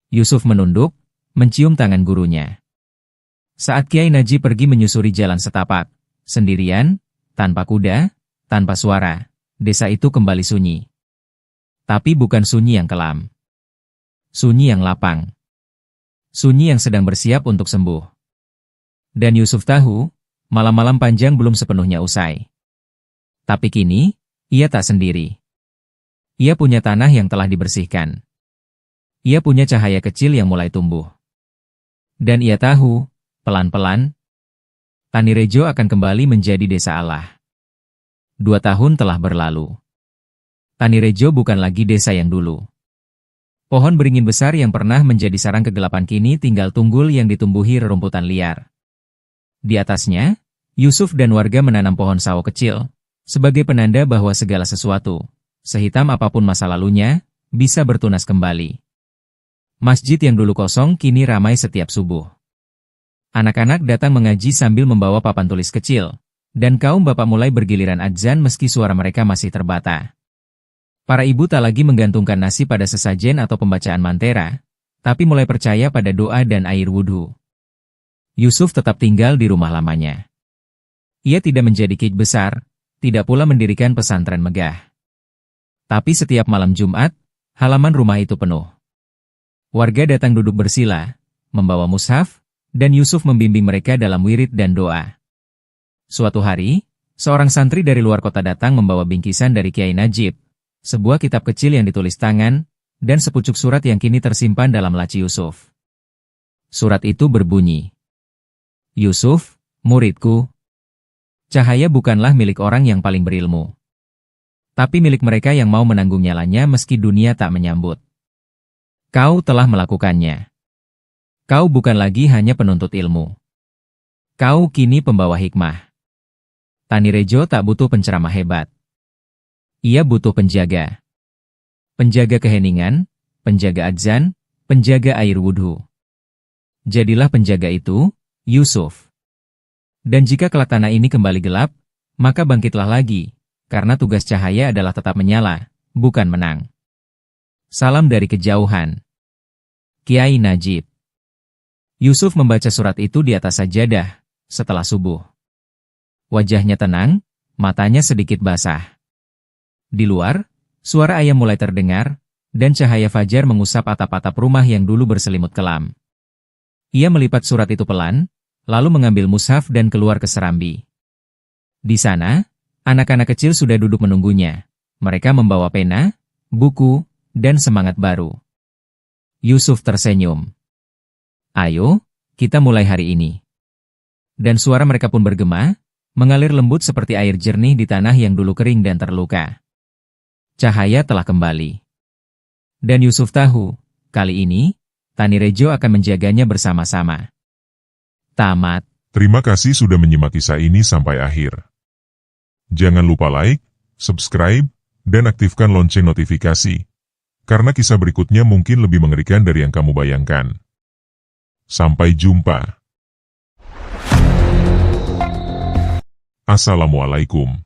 Yusuf menunduk, mencium tangan gurunya. Saat Kiai Najib pergi menyusuri jalan setapak, sendirian, tanpa kuda, tanpa suara, desa itu kembali sunyi. Tapi bukan sunyi yang kelam. Sunyi yang lapang. Sunyi yang sedang bersiap untuk sembuh. Dan Yusuf tahu, malam-malam panjang belum sepenuhnya usai. Tapi kini, ia tak sendiri. Ia punya tanah yang telah dibersihkan. Ia punya cahaya kecil yang mulai tumbuh. Dan ia tahu, pelan-pelan, Tanirejo akan kembali menjadi desa Allah. 2 tahun telah berlalu. Tanirejo bukan lagi desa yang dulu. Pohon beringin besar yang pernah menjadi sarang kegelapan kini tinggal tunggul yang ditumbuhi rerumputan liar. Di atasnya, Yusuf dan warga menanam pohon sawo kecil, sebagai penanda bahwa segala sesuatu, sehitam apapun masa lalunya, bisa bertunas kembali. Masjid yang dulu kosong kini ramai setiap subuh. Anak-anak datang mengaji sambil membawa papan tulis kecil, dan kaum bapak mulai bergiliran adzan meski suara mereka masih terbata. Para ibu tak lagi menggantungkan nasi pada sesajen atau pembacaan mantera, tapi mulai percaya pada doa dan air wudhu. Yusuf tetap tinggal di rumah lamanya. Ia tidak menjadi kiai besar, tidak pula mendirikan pesantren megah. Tapi setiap malam Jumat, halaman rumah itu penuh. Warga datang duduk bersila, membawa mushaf, dan Yusuf membimbing mereka dalam wirid dan doa. Suatu hari, seorang santri dari luar kota datang membawa bingkisan dari Kiai Najib, sebuah kitab kecil yang ditulis tangan, dan sepucuk surat yang kini tersimpan dalam laci Yusuf. Surat itu berbunyi, Yusuf, muridku, cahaya bukanlah milik orang yang paling berilmu, tapi milik mereka yang mau menanggung nyalanya meski dunia tak menyambut. Kau telah melakukannya. Kau bukan lagi hanya penuntut ilmu. Kau kini pembawa hikmah. Tanirejo tak butuh penceramah hebat. Ia butuh penjaga. Penjaga keheningan, penjaga adzan, penjaga air wudhu. Jadilah penjaga itu, Yusuf. Dan jika kelak tanah ini kembali gelap, maka bangkitlah lagi, karena tugas cahaya adalah tetap menyala, bukan menang. Salam dari kejauhan. Kiai Najib. Yusuf membaca surat itu di atas sajadah, setelah subuh. Wajahnya tenang, matanya sedikit basah. Di luar, suara ayam mulai terdengar, dan cahaya fajar mengusap atap-atap rumah yang dulu berselimut kelam. Ia melipat surat itu pelan, lalu mengambil mushaf dan keluar ke serambi. Di sana, anak-anak kecil sudah duduk menunggunya. Mereka membawa pena, buku, dan semangat baru. Yusuf tersenyum. Ayo, kita mulai hari ini. Dan suara mereka pun bergema, mengalir lembut seperti air jernih di tanah yang dulu kering dan terluka. Cahaya telah kembali. Dan Yusuf tahu, kali ini, Tanirejo akan menjaganya bersama-sama. Tamat. Terima kasih sudah menyimak kisah ini sampai akhir. Jangan lupa like, subscribe, dan aktifkan lonceng notifikasi. Karena kisah berikutnya mungkin lebih mengerikan dari yang kamu bayangkan. Sampai jumpa. Assalamualaikum.